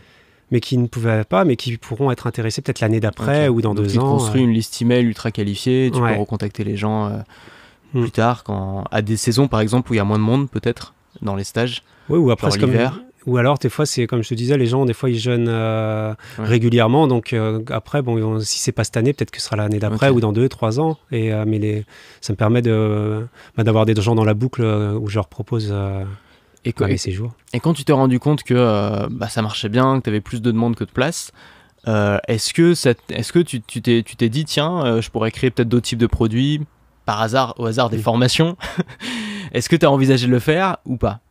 Mais qui ne pouvaient pas, mais qui pourront être intéressés peut-être l'année d'après ou dans 2 ans. Tu construis une liste email ultra qualifiée, tu peux recontacter les gens plus tard, à des saisons par exemple où il y a moins de monde peut-être dans les stages. Oui, ou après l'hiver. Ou alors des fois c'est comme je te disais, les gens des fois ils jeûnent régulièrement, donc après si c'est pas cette année, peut-être que ce sera l'année d'après ou dans 2-3 ans. Et ça me permet d'avoir des gens dans la boucle où je leur propose. Et quand tu t'es rendu compte que ça marchait bien, que tu avais plus de demandes que de places, est-ce que tu t'es dit tiens, je pourrais créer peut-être d'autres types de produits, au hasard des formations. Est-ce que tu as envisagé de le faire ou pas ?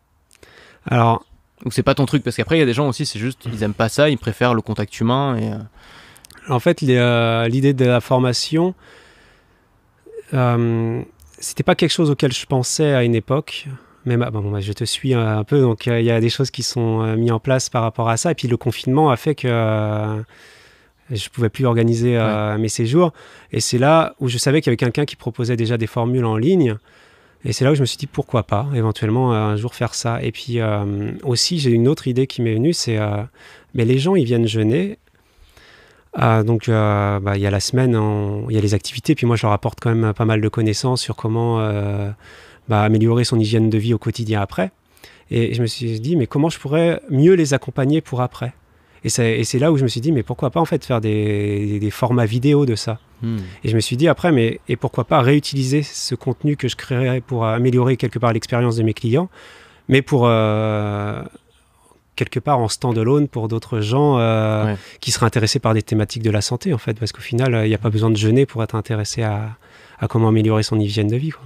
Alors, ou c'est pas ton truc, parce qu'après il y a des gens aussi, c'est juste ils aiment pas ça, ils préfèrent le contact humain. En fait, l'idée de la formation, c'était pas quelque chose auquel je pensais à une époque. Mais je te suis un peu, donc il y a des choses qui sont mises en place par rapport à ça. Et puis le confinement a fait que je ne pouvais plus organiser mes séjours. Et c'est là où je savais qu'il y avait quelqu'un qui proposait déjà des formules en ligne. Et c'est là où je me suis dit pourquoi pas, éventuellement un jour faire ça. Et puis aussi, j'ai une autre idée qui m'est venue, c'est mais les gens, ils viennent jeûner. Donc il y a la semaine, il y a les activités. Puis moi, je leur apporte quand même pas mal de connaissances sur comment... améliorer son hygiène de vie au quotidien après. Et je me suis dit, mais comment je pourrais mieux les accompagner pour après ? Et c'est là où je me suis dit, mais pourquoi pas en fait faire des formats vidéo de ça ? Et je me suis dit après, et pourquoi pas réutiliser ce contenu que je créerais pour améliorer quelque part l'expérience de mes clients, mais pour quelque part en stand-alone pour d'autres gens qui seraient intéressés par des thématiques de la santé en fait, parce qu'au final, il n'y a pas besoin de jeûner pour être intéressé à comment améliorer son hygiène de vie, quoi.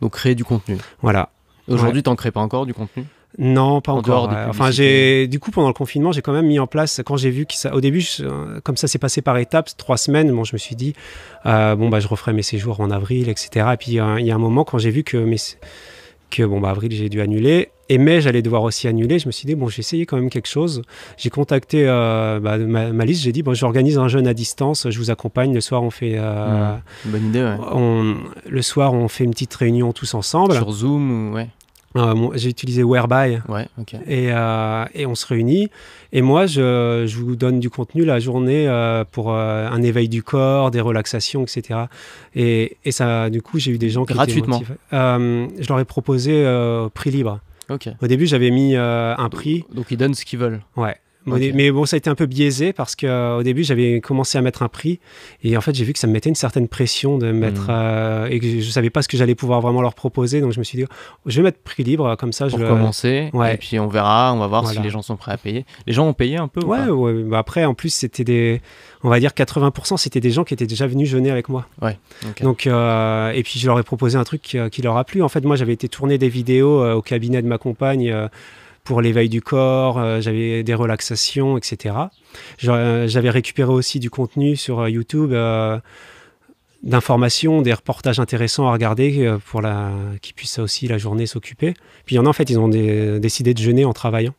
Donc créer du contenu. Voilà. Aujourd'hui, t'en crées pas encore du contenu ? Non, pas encore. Enfin, du coup, pendant le confinement, j'ai quand même mis en place, quand j'ai vu que ça, au début, comme ça s'est passé par étapes, 3 semaines, je me suis dit, je referai mes séjours en avril, etc. Et puis, il y a un moment, quand j'ai vu que avril, j'ai dû annuler. Et mai, j'allais devoir aussi annuler. Je me suis dit, j'ai essayé quand même quelque chose. J'ai contacté ma liste. J'ai dit, j'organise un jeûne à distance. Je vous accompagne. Le soir, on fait... bonne idée, ouais. Le soir, on fait une petite réunion tous ensemble. Sur Zoom ou... Ouais. J'ai utilisé Whereby. Ouais, ok. Et on se réunit. Et moi, je vous donne du contenu la journée pour un éveil du corps, des relaxations, etc. Et ça, du coup, j'ai eu des gens qui gratuitement. étaient motivés. Je leur ai proposé prix libre. Ok. Au début, j'avais mis un prix. Donc ils donnent ce qu'ils veulent. Ouais. Okay. Mais bon, ça a été un peu biaisé parce qu'au début, j'avais commencé à mettre un prix et en fait, j'ai vu que ça me mettait une certaine pression de mettre et que je savais pas ce que j'allais pouvoir vraiment leur proposer. Donc, je me suis dit, je vais mettre prix libre comme ça. Pour commencer, ouais. Et puis on verra, on va voir si les gens sont prêts à payer. Les gens ont payé un peu ou pas ? Ouais. Bah après, en plus, c'était on va dire 80%, c'était des gens qui étaient déjà venus jeûner avec moi. Ouais. Okay. Donc, et puis, je leur ai proposé un truc qui leur a plu. En fait, moi, j'avais été tourner des vidéos au cabinet de ma compagne. Pour l'éveil du corps, j'avais des relaxations, etc. J'avais récupéré aussi du contenu sur YouTube, d'informations, des reportages intéressants à regarder pour qu'ils puissent aussi la journée s'occuper. Puis il y en a, en fait, ils ont décidé de jeûner en travaillant.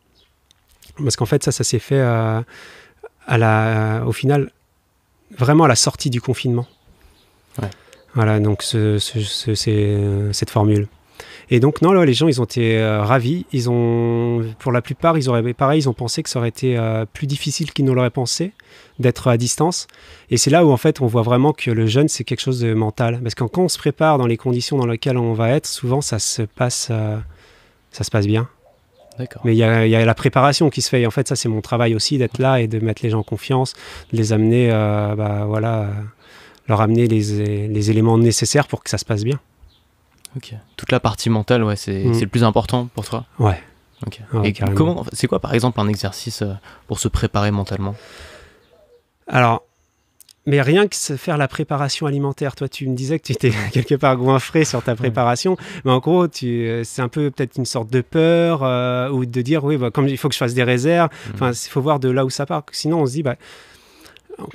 Parce qu'en fait, ça s'est fait au final, vraiment à la sortie du confinement. Ouais. Voilà, donc c'est cette formule. Et donc, non, là, les gens, ils ont été ravis. Pour la plupart, ils ont pensé que ça aurait été plus difficile qu'ils ne l'auraient pensé d'être à distance. Et c'est là où, en fait, on voit vraiment que le jeûne, c'est quelque chose de mental. Parce que quand on se prépare dans les conditions dans lesquelles on va être, souvent, ça se passe bien. D'accord. Mais il y a la préparation qui se fait. Et en fait, ça, c'est mon travail aussi, d'être là et de mettre les gens en confiance, de les amener, leur amener les éléments nécessaires pour que ça se passe bien. Ok. Toute la partie mentale, ouais, c'est le plus important pour toi. Ouais. Ok. Ouais, et c'est quoi, par exemple, un exercice pour se préparer mentalement ? Alors, mais rien que faire la préparation alimentaire. Toi, tu me disais que tu étais quelque part goinfré sur ta préparation. Mais en gros, c'est un peu peut-être une sorte de peur ou de dire, oui, comme il faut que je fasse des réserves. Enfin, il faut voir de là où ça part. Sinon, on se dit,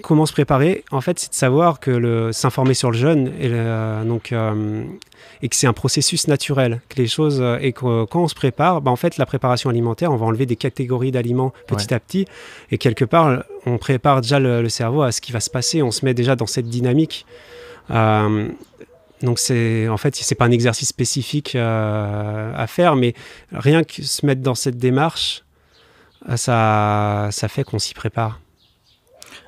comment se préparer ? En fait, c'est de savoir que s'informer sur le jeûne et que c'est un processus naturel, que les choses et que quand on se prépare, en fait, la préparation alimentaire, on va enlever des catégories d'aliments petit à petit et quelque part, on prépare déjà le cerveau à ce qui va se passer. On se met déjà dans cette dynamique. Donc c'est pas un exercice spécifique à faire, mais rien que se mettre dans cette démarche, ça fait qu'on s'y prépare.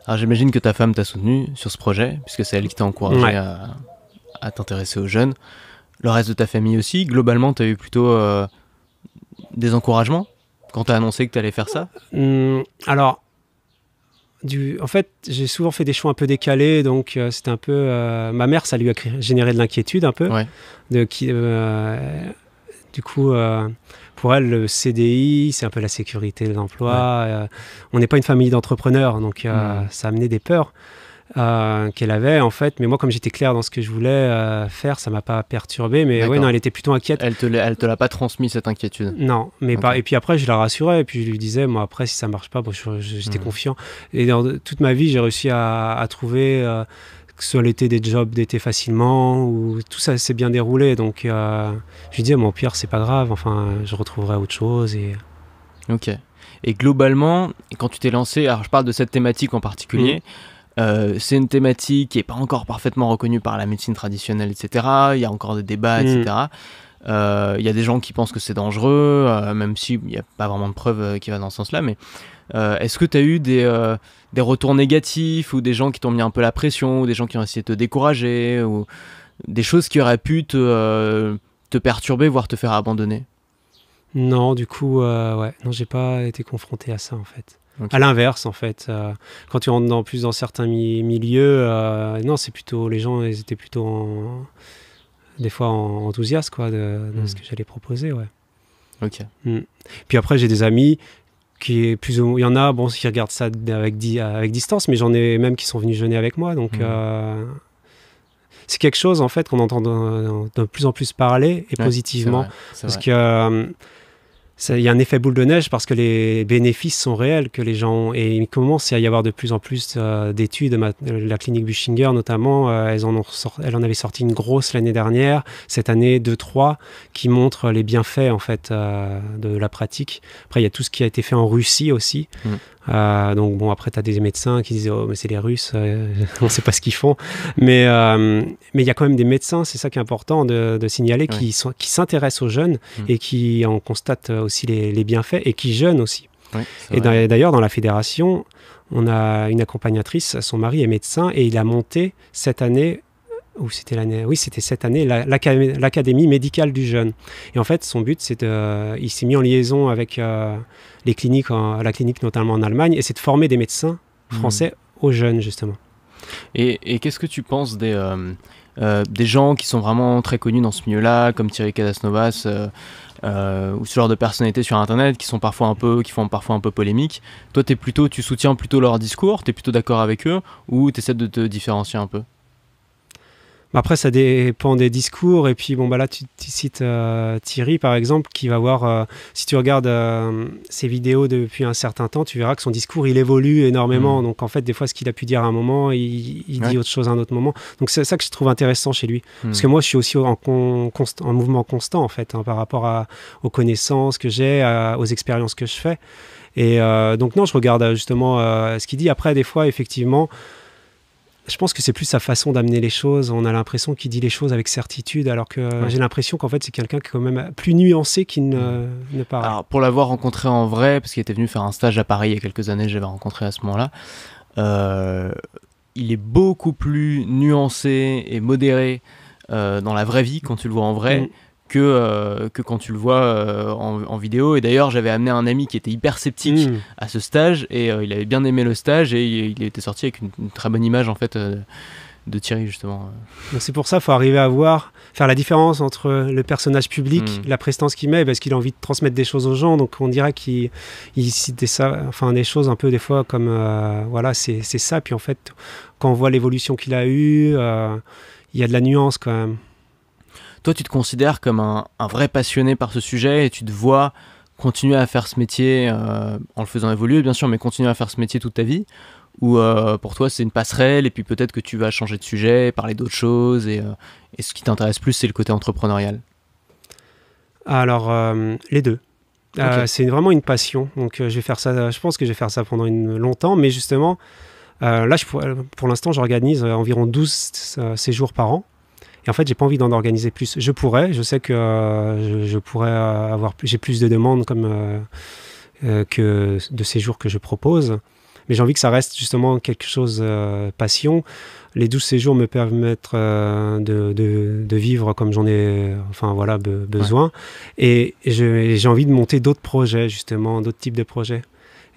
Alors j'imagine que ta femme t'a soutenu sur ce projet, puisque c'est elle qui t'a encouragé à t'intéresser aux jeunes. Le reste de ta famille aussi, globalement, t'as eu plutôt des encouragements quand t'as annoncé que t'allais faire ça ? Alors, en fait, j'ai souvent fait des choix un peu décalés, donc c'était un peu... ma mère, ça lui a généré de l'inquiétude un peu. Ouais. Du coup... pour elle, le CDI, c'est un peu la sécurité de l'emploi. Ouais. On n'est pas une famille d'entrepreneurs, donc ça a amené des peurs qu'elle avait, en fait. Mais moi, comme j'étais clair dans ce que je voulais faire, ça ne m'a pas perturbé. Mais ouais, non, elle était plutôt inquiète. Elle te l'a pas transmis, cette inquiétude ? Non, mais et puis après, je la rassurais. Et puis, je lui disais, moi, après, si ça ne marche pas, j'étais confiant. Et dans toute ma vie, j'ai réussi à trouver... que ce soit l'été des jobs d'été facilement, ou tout ça s'est bien déroulé. Donc, je lui disais, au pire, c'est pas grave, enfin, je retrouverai autre chose. Ok. Et globalement, quand tu t'es lancé, alors je parle de cette thématique en particulier, c'est une thématique qui n'est pas encore parfaitement reconnue par la médecine traditionnelle, etc. Il y a encore des débats, etc. Il y a des gens qui pensent que c'est dangereux, même s'il n'y a pas vraiment de preuve qui va dans ce sens-là, mais est-ce que tu as eu des retours négatifs ou des gens qui t'ont mis un peu la pression ou des gens qui ont essayé de te décourager ou des choses qui auraient pu te perturber, voire te faire abandonner ? Non, du coup, non, j'ai pas été confronté à ça, en fait. Okay. À l'inverse, en fait, quand tu rentres plus dans certains milieux, non, c'est plutôt, les gens, ils étaient plutôt des fois enthousiastes, quoi, de ce que j'allais proposer, ouais. Ok. Puis après, j'ai des amis qui est plus ou moins, il y en a, qui regardent ça avec distance, mais j'en ai même qui sont venus jeûner avec moi, donc c'est quelque chose, en fait, qu'on entend de plus en plus parler, et positivement, c'est parce vrai. que il y a un effet boule de neige parce que les bénéfices sont réels que les gens ont, et il commence à y avoir de plus en plus d'études. La clinique Buchinger notamment, elle en avait sorti une grosse l'année dernière, cette année 2-3, qui montrent les bienfaits en fait de la pratique. Après il y a tout ce qui a été fait en Russie aussi, Donc bon, après, tu as des médecins qui disent oh, mais c'est les Russes, on ne sait pas ce qu'ils font. Mais il y a quand même des médecins, c'est ça qui est important de signaler, qui s'intéressent aux jeunes et qui en constatent aussi les bienfaits et qui jeûnent aussi. Oui, et d'ailleurs, dans la fédération, on a une accompagnatrice, son mari est médecin et il a monté cette année, ou c'était l'année, oui, c'était cette année, l'Académie médicale du jeûne. Et en fait, son but, il s'est mis en liaison avec les cliniques, la clinique notamment en Allemagne, et c'est de former des médecins français aux jeunes, justement. Et qu'est-ce que tu penses des gens qui sont vraiment très connus dans ce milieu-là, comme Thierry Cadasnovas, ou ce genre de personnalités sur Internet qui font parfois un peu polémique? Toi, tu soutiens plutôt leur discours, tu es plutôt d'accord avec eux, ou tu essaies de te différencier un peu? Après, ça dépend des discours. Et puis, bon, là, tu cites Thierry, par exemple, qui va voir, si tu regardes ses vidéos depuis un certain temps, tu verras que son discours, il évolue énormément. Donc, en fait, des fois, ce qu'il a pu dire à un moment, il dit autre chose à un autre moment. Donc, c'est ça que je trouve intéressant chez lui. Parce que moi, je suis aussi en mouvement constant, en fait, par rapport aux connaissances que j'ai, aux expériences que je fais. Et donc, non, je regarde justement ce qu'il dit. Après, des fois, effectivement, je pense que c'est plus sa façon d'amener les choses. On a l'impression qu'il dit les choses avec certitude, alors que j'ai l'impression qu'en fait, c'est quelqu'un qui est quand même plus nuancé qu'il ne paraît. Alors, pour l'avoir rencontré en vrai, parce qu'il était venu faire un stage à Paris il y a quelques années, je l'avais rencontré à ce moment-là, il est beaucoup plus nuancé et modéré dans la vraie vie, quand tu le vois en vrai, que quand tu le vois en vidéo. Et d'ailleurs, j'avais amené un ami qui était hyper sceptique à ce stage, et il avait bien aimé le stage, et il était sorti avec une très bonne image en fait de Thierry, justement. Donc c'est pour ça qu'il faut arriver à faire la différence entre le personnage public, la prestance qu'il met, parce qu'il a envie de transmettre des choses aux gens. Donc on dirait qu'il cite des choses un peu des fois comme voilà, c'est ça. Puis en fait, quand on voit l'évolution qu'il a eue, il y a de la nuance quand même. Toi, tu te considères comme un vrai passionné par ce sujet, et tu te vois continuer à faire ce métier en le faisant évoluer, bien sûr, mais continuer à faire ce métier toute ta vie? Ou pour toi, c'est une passerelle, et puis peut-être que tu vas changer de sujet, parler d'autres choses, et ce qui t'intéresse plus, c'est le côté entrepreneurial? Alors, les deux. Okay. C'est vraiment une passion. Donc, je pense que je vais faire ça pendant longtemps, mais justement, là, pour l'instant, j'organise environ 12 séjours par an. Et en fait, j'ai pas envie d'en organiser plus. Je sais que je pourrais j'ai plus de demandes que de séjours que je propose. Mais j'ai envie que ça reste justement quelque chose passion. Les 12 séjours me permettent de vivre comme j'en ai besoin. Et j'ai envie de monter d'autres projets, justement, d'autres types de projets.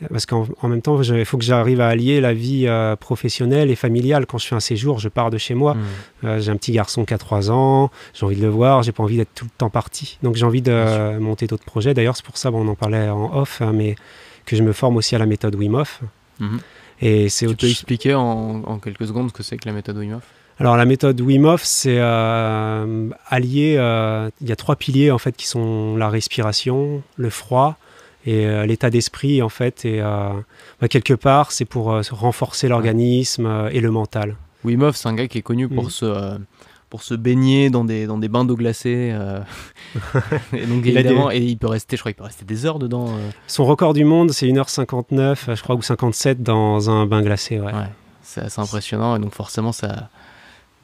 Parce qu'en même temps, il faut que j'arrive à allier la vie professionnelle et familiale. Quand je fais un séjour, je pars de chez moi. J'ai un petit garçon qui a 3 ans, j'ai envie de le voir, j'ai pas envie d'être tout le temps parti. Donc j'ai envie de monter d'autres projets. D'ailleurs, c'est pour ça, on en parlait en off, mais que je me forme aussi à la méthode Wim Hof. Et tu peux expliquer en quelques secondes ce que c'est que la méthode Wim Hof? Alors la méthode Wim Hof, c'est allier, il y a 3 piliers en fait qui sont la respiration, le froid et l'état d'esprit en fait. Et quelque part, c'est pour renforcer l'organisme et le mental. Wim Hof, c'est un gars qui est connu pour se baigner dans des bains d'eau glacée. Et donc évidemment, et il peut rester des heures dedans. Son record du monde, c'est 1h59, je crois, ou 57 dans un bain glacé. Ouais. C'est assez impressionnant, et donc forcément,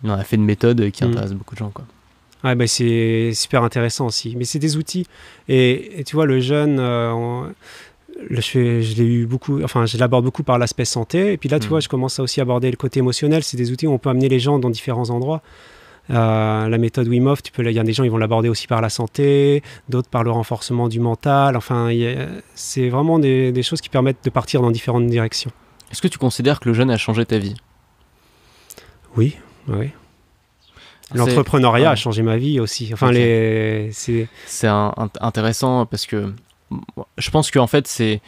il en a fait une méthode qui intéresse beaucoup de gens, quoi. Ouais, c'est super intéressant aussi. Mais c'est des outils. Et tu vois, le jeune, je l'ai eu beaucoup, je l'aborde beaucoup par l'aspect santé. Et puis là, tu vois, je commence à aussi aborder le côté émotionnel. C'est des outils où on peut amener les gens dans différents endroits. La méthode Wim Hof, il y a des gens, ils vont l'aborder aussi par la santé, d'autres par le renforcement du mental. C'est vraiment des choses qui permettent de partir dans différentes directions. Est-ce que tu considères que le jeûne a changé ta vie? Oui. L'entrepreneuriat a changé ma vie aussi. C'est intéressant, parce que je pense qu'en fait, c'est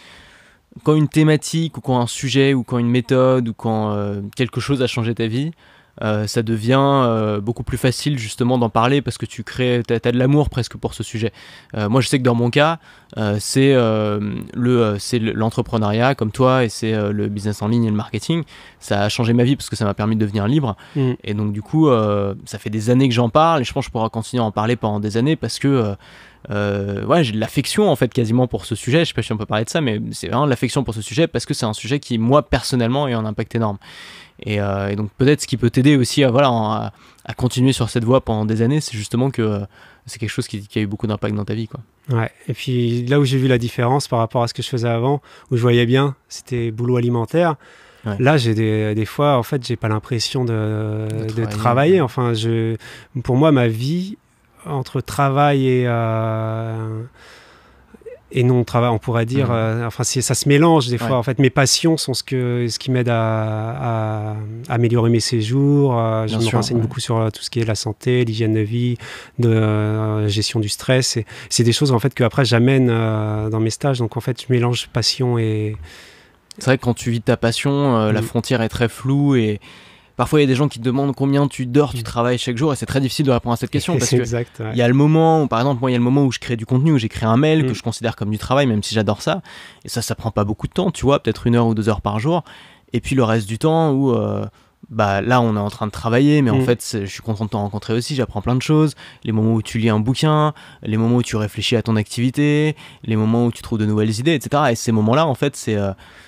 quand une thématique, ou quand un sujet, ou quand une méthode, ou quand quelque chose a changé ta vie, ça devient beaucoup plus facile justement d'en parler, parce que t'as de l'amour presque pour ce sujet. Moi, je sais que dans mon cas, c'est l'entrepreneuriat comme toi, et c'est le business en ligne et le marketing. Ça a changé ma vie parce que ça m'a permis de devenir libre. Et donc du coup, ça fait des années que j'en parle, et je pense que je pourrai continuer à en parler pendant des années, parce que ouais, j'ai de l'affection en fait quasiment pour ce sujet. Je sais pas si on peut parler de ça, mais c'est vraiment de l'affection pour ce sujet parce que c'est un sujet qui, moi personnellement, a un impact énorme. Et donc peut-être ce qui peut t'aider aussi à continuer sur cette voie pendant des années, c'est justement que c'est quelque chose qui a eu beaucoup d'impact dans ta vie, quoi. Ouais, et puis là où j'ai vu la différence par rapport à ce que je faisais avant, où je voyais bien, c'était boulot alimentaire. Ouais. Là, j'ai des fois, en fait, j'ai pas l'impression de travailler. Enfin, pour moi, ma vie, entre travail et non-travail, on pourrait dire, enfin, ça se mélange des fois. En fait, mes passions sont ce qui m'aide à améliorer mes séjours. Je me renseigne beaucoup sur tout ce qui est la santé, l'hygiène de vie, gestion du stress. C'est des choses, en fait, qu'après, j'amène dans mes stages. Donc, en fait, je mélange passion et... C'est vrai que quand tu vis ta passion, la frontière est très floue et parfois il y a des gens qui te demandent combien tu dors, tu travailles chaque jour et c'est très difficile de répondre à cette question parce que il y a le moment où, par exemple, moi il y a le moment où je crée du contenu, où j'écris un mail que je considère comme du travail même si j'adore ça et ça prend pas beaucoup de temps, tu vois, peut-être 1 heure ou 2 heures par jour et puis le reste du temps où là on est en train de travailler mais en fait je suis content de te rencontrer aussi, j'apprends plein de choses, les moments où tu lis un bouquin, les moments où tu réfléchis à ton activité, les moments où tu trouves de nouvelles idées, etc. Et ces moments-là en fait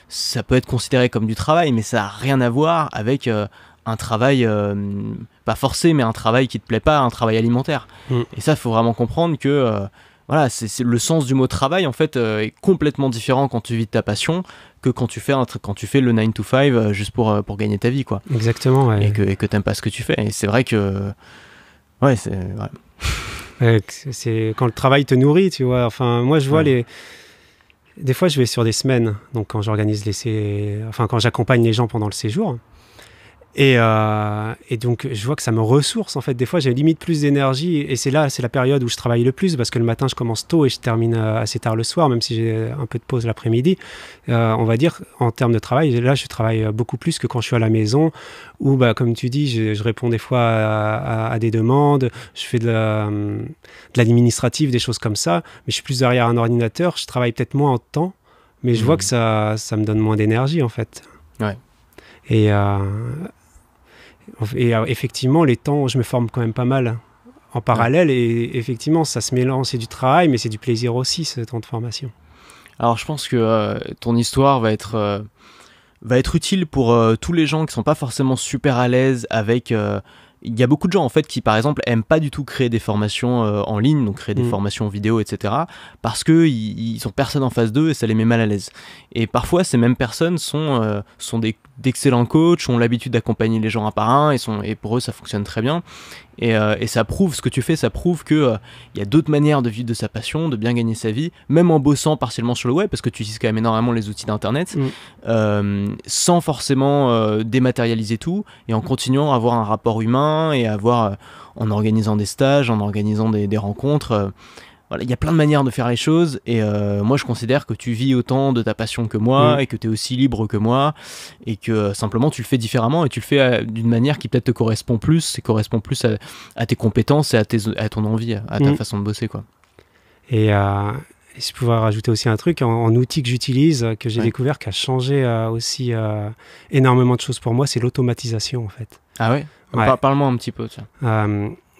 ça peut être considéré comme du travail mais ça n'a rien à voir avec un travail pas forcé mais un travail qui te plaît pas, un travail alimentaire. Et ça il faut vraiment comprendre que voilà, c'est le sens du mot travail en fait est complètement différent quand tu vis de ta passion que quand tu fais le 9 to 5 juste pour gagner ta vie, quoi. Exactement, ouais. Et que t'aimes pas ce que tu fais. Et c'est vrai que ouais, c'est quand le travail te nourrit, tu vois. Enfin, moi je vois des fois je vais sur des semaines, donc quand j'organise quand j'accompagne les gens pendant le séjour. Et donc, je vois que ça me ressource, en fait. Des fois, j'ai limite plus d'énergie. Et c'est la période où je travaille le plus, parce que le matin, je commence tôt et je termine assez tard le soir, même si j'ai un peu de pause l'après-midi. On va dire, en termes de travail, là, je travaille beaucoup plus que quand je suis à la maison, où, comme tu dis, je réponds des fois à des demandes, je fais de l'administratif, des choses comme ça. Mais je suis plus derrière un ordinateur, je travaille peut-être moins en temps, mais je vois que ça me donne moins d'énergie, en fait. Ouais. Et effectivement, les temps, je me forme quand même pas mal en parallèle et effectivement, ça se mélange, c'est du travail, mais c'est du plaisir aussi, ce temps de formation. Alors, je pense que ton histoire va être utile pour tous les gens qui sont pas forcément super à l'aise avec... Il y a beaucoup de gens en fait qui par exemple aiment pas du tout créer des formations en ligne, donc créer des formations vidéo, etc. parce qu'ils ont personne en face d'eux et ça les met mal à l'aise. Et parfois ces mêmes personnes sont d'excellents coachs, ont l'habitude d'accompagner les gens un par un et pour eux ça fonctionne très bien. Et ça prouve, ce que tu fais, ça prouve que y a d'autres manières de vivre de sa passion, de bien gagner sa vie, même en bossant partiellement sur le web, parce que tu utilises quand même énormément les outils d'internet, sans forcément dématérialiser tout, et en continuant à avoir un rapport humain, et en organisant des stages, en organisant des rencontres. Voilà, il y a plein de manières de faire les choses et moi je considère que tu vis autant de ta passion que moi et que tu es aussi libre que moi et que simplement tu le fais différemment et tu le fais d'une manière qui peut-être te correspond plus à tes compétences et à ton envie, à ta façon de bosser, quoi. Et si je pouvais rajouter aussi un truc en outil que j'utilise, que j'ai découvert, qui a changé aussi énormément de choses pour moi, c'est l'automatisation en fait. Ah ouais, Parle-moi un petit peu, tiens.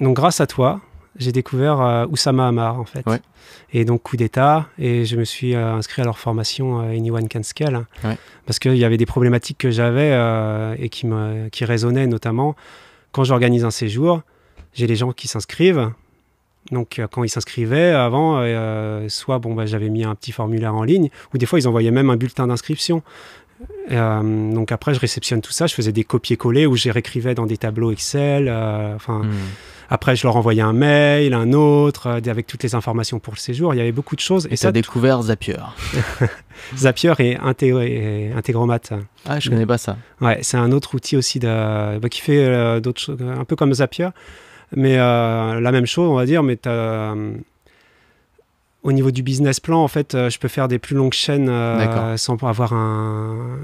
Donc grâce à toi, j'ai découvert Oussama Ammar, en fait. Ouais. Et donc, coup d'État. Et je me suis inscrit à leur formation Anyone Can Scale. Ouais. Parce qu'il y avait des problématiques que j'avais et qui résonnaient, notamment quand j'organise un séjour. J'ai les gens qui s'inscrivent. Donc, quand ils s'inscrivaient avant, soit j'avais mis un petit formulaire en ligne, ou des fois, ils envoyaient même un bulletin d'inscription. Donc après, je réceptionne tout ça. Je faisais des copier-coller où je réécrivais dans des tableaux Excel. Après, je leur envoyais un mail, un autre, avec toutes les informations pour le séjour. Il y avait beaucoup de choses. Et tu as découvert Zapier. Zapier et Integromat. Ah, je connais pas ça. Ouais, c'est un autre outil aussi qui fait d'autres choses, un peu comme Zapier. Mais la même chose, on va dire, mais au niveau du business plan, en fait, je peux faire des plus longues chaînes sans avoir un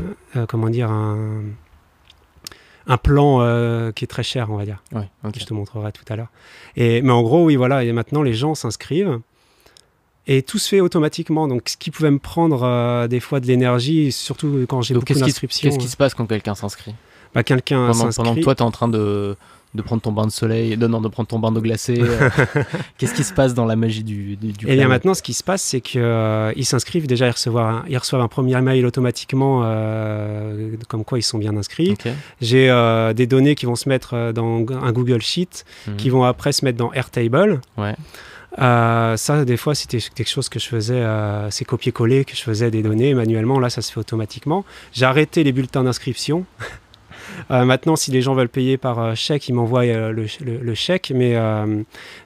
plan qui est très cher, on va dire. Ouais, okay. Je te montrerai tout à l'heure. Mais en gros, oui, voilà. Et maintenant, les gens s'inscrivent et tout se fait automatiquement. Donc, ce qui pouvait me prendre des fois de l'énergie, surtout quand j'ai beaucoup d'inscriptions. Qu'est-ce qui se passe quand quelqu'un s'inscrit ? Quelqu'un s'inscrit. Pendant que toi, tu es en train de de prendre ton bain de soleil, non, de prendre ton bain d'eau glacée. Qu'est-ce qui se passe dans la magie du Et bien maintenant, ce qui se passe, c'est qu'ils s'inscrivent. Déjà, ils reçoivent un premier mail automatiquement, comme quoi ils sont bien inscrits. Okay. J'ai des données qui vont se mettre dans un Google Sheet, qui vont après se mettre dans Airtable. Ouais. Ça, des fois, c'était quelque chose que je faisais, c'est copier-coller, que je faisais des données manuellement. Là, ça se fait automatiquement. J'ai arrêté les bulletins d'inscription. Maintenant, si les gens veulent payer par chèque, ils m'envoient le chèque, mais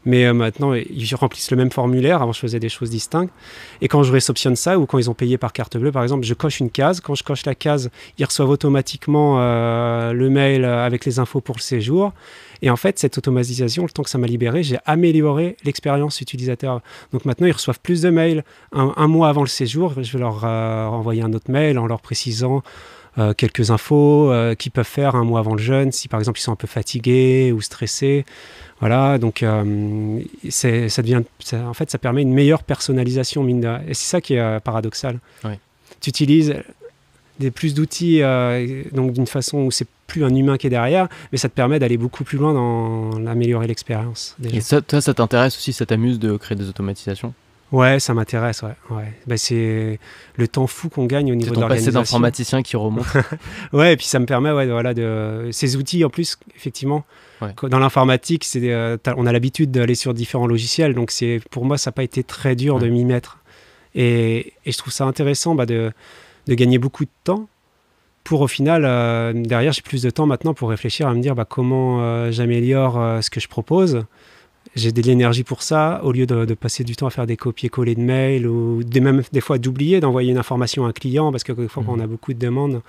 maintenant, ils remplissent le même formulaire. Avant, je faisais des choses distinctes. Et quand je réceptionne ça, ou quand ils ont payé par carte bleue, par exemple, je coche une case. Quand je coche la case, ils reçoivent automatiquement le mail avec les infos pour le séjour. Et en fait, cette automatisation, le temps que ça m'a libéré, j'ai amélioré l'expérience utilisateur. Donc maintenant, ils reçoivent plus de mails un mois avant le séjour. Je vais leur envoyer un autre mail en leur précisant quelques infos qu'ils peuvent faire un mois avant le jeûne, si par exemple ils sont un peu fatigués ou stressés. Voilà, donc en fait, ça permet une meilleure personnalisation, mine de... Et c'est ça qui est paradoxal. Ouais. Tu utilises plus d'outils donc d'une façon où c'est plus un humain qui est derrière, mais ça te permet d'aller beaucoup plus loin dans l'améliorer l'expérience. Déjà. Et ça t'intéresse aussi, ça t'amuse de créer des automatisations? Ouais, ça m'intéresse, ouais. Ben, c'est le temps fou qu'on gagne au niveau de l'organisation. C'est ton passé d'informaticien qui remonte. Ouais, et puis ça me permet, ces outils, en plus, effectivement, dans l'informatique, on a l'habitude d'aller sur différents logiciels, donc pour moi, ça n'a pas été très dur de m'y mettre. Et je trouve ça intéressant de gagner beaucoup de temps pour, au final, derrière, j'ai plus de temps maintenant pour réfléchir, à me dire comment j'améliore ce que je propose. J'ai de l'énergie pour ça, au lieu de passer du temps à faire des copier-coller de mails ou même des fois d'oublier d'envoyer une information à un client, parce que quelquefois quand on a beaucoup de demandes,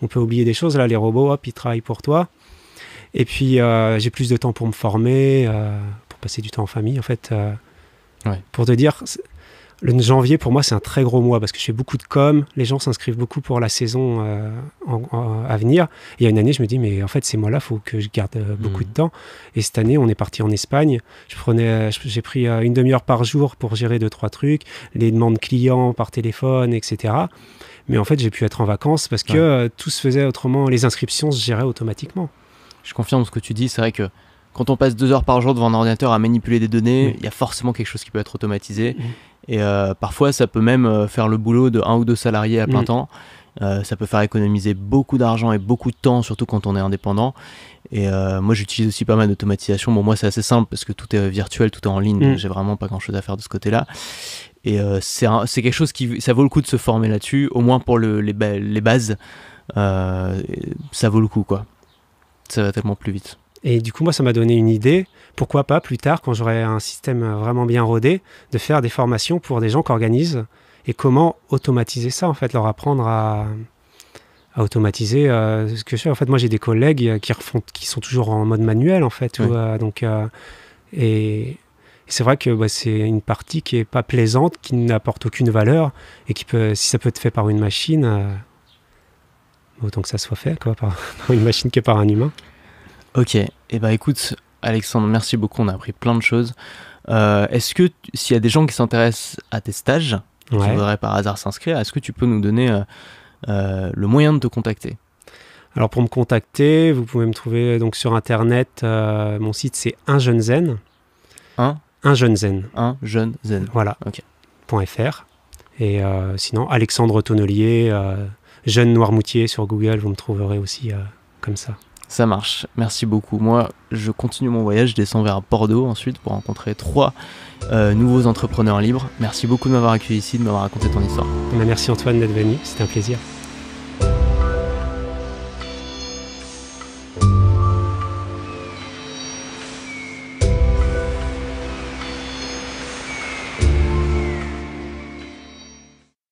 on peut oublier des choses. Là, les robots, hop, ils travaillent pour toi. Et puis, j'ai plus de temps pour me former, pour passer du temps en famille, en fait. Pour te dire, le janvier, pour moi, c'est un très gros mois parce que je fais beaucoup de com. Les gens s'inscrivent beaucoup pour la saison à venir. Et il y a une année, je me dis, mais en fait, ces mois-là, il faut que je garde beaucoup de temps. Et cette année, on est parti en Espagne. J'ai pris une demi-heure par jour pour gérer 2-3 trucs, les demandes clients par téléphone, etc. Mais en fait, j'ai pu être en vacances parce que tout se faisait autrement. Les inscriptions se géraient automatiquement. Je confirme ce que tu dis. C'est vrai que quand on passe 2 heures par jour devant un ordinateur à manipuler des données, il y a forcément quelque chose qui peut être automatisé. Et parfois, ça peut même faire le boulot de 1 ou 2 salariés à plein temps. Ça peut faire économiser beaucoup d'argent et beaucoup de temps, surtout quand on est indépendant. Et moi, j'utilise aussi pas mal d'automatisation. Bon, moi, c'est assez simple parce que tout est virtuel, tout est en ligne. Donc j'ai vraiment pas grand-chose à faire de ce côté-là. Et c'est quelque chose ça vaut le coup de se former là-dessus, au moins pour les bases. Ça vaut le coup, quoi. Ça va tellement plus vite. Et du coup, moi, ça m'a donné une idée. Pourquoi pas, plus tard, quand j'aurai un système vraiment bien rodé, de faire des formations pour des gens qui organisent et comment automatiser ça, en fait, leur apprendre à automatiser ce que je fais. En fait, moi, j'ai des collègues qui sont toujours en mode manuel, en fait. Et c'est vrai que c'est une partie qui n'est pas plaisante, qui n'apporte aucune valeur et qui peut, si ça peut être fait par une machine, autant que ça soit fait, quoi, par une machine que par un humain. Ok, et écoute Alexandre, merci beaucoup, on a appris plein de choses. Est-ce que s'il y a des gens qui s'intéressent à tes stages, qui voudraient par hasard s'inscrire, est-ce que tu peux nous donner le moyen de te contacter? Alors pour me contacter, vous pouvez me trouver donc sur internet, mon site c'est Un Jeune Zen. Un Jeune Zen. Voilà, .fr. Et sinon Alexandre Tonnelier, Jeune Noirmoutier sur Google, vous me trouverez aussi comme ça. Ça marche, merci beaucoup. Moi, je continue mon voyage, je descends vers Bordeaux ensuite pour rencontrer 3 nouveaux entrepreneurs libres. Merci beaucoup de m'avoir accueilli ici, de m'avoir raconté ton histoire. Merci Antoine d'être venu, c'était un plaisir.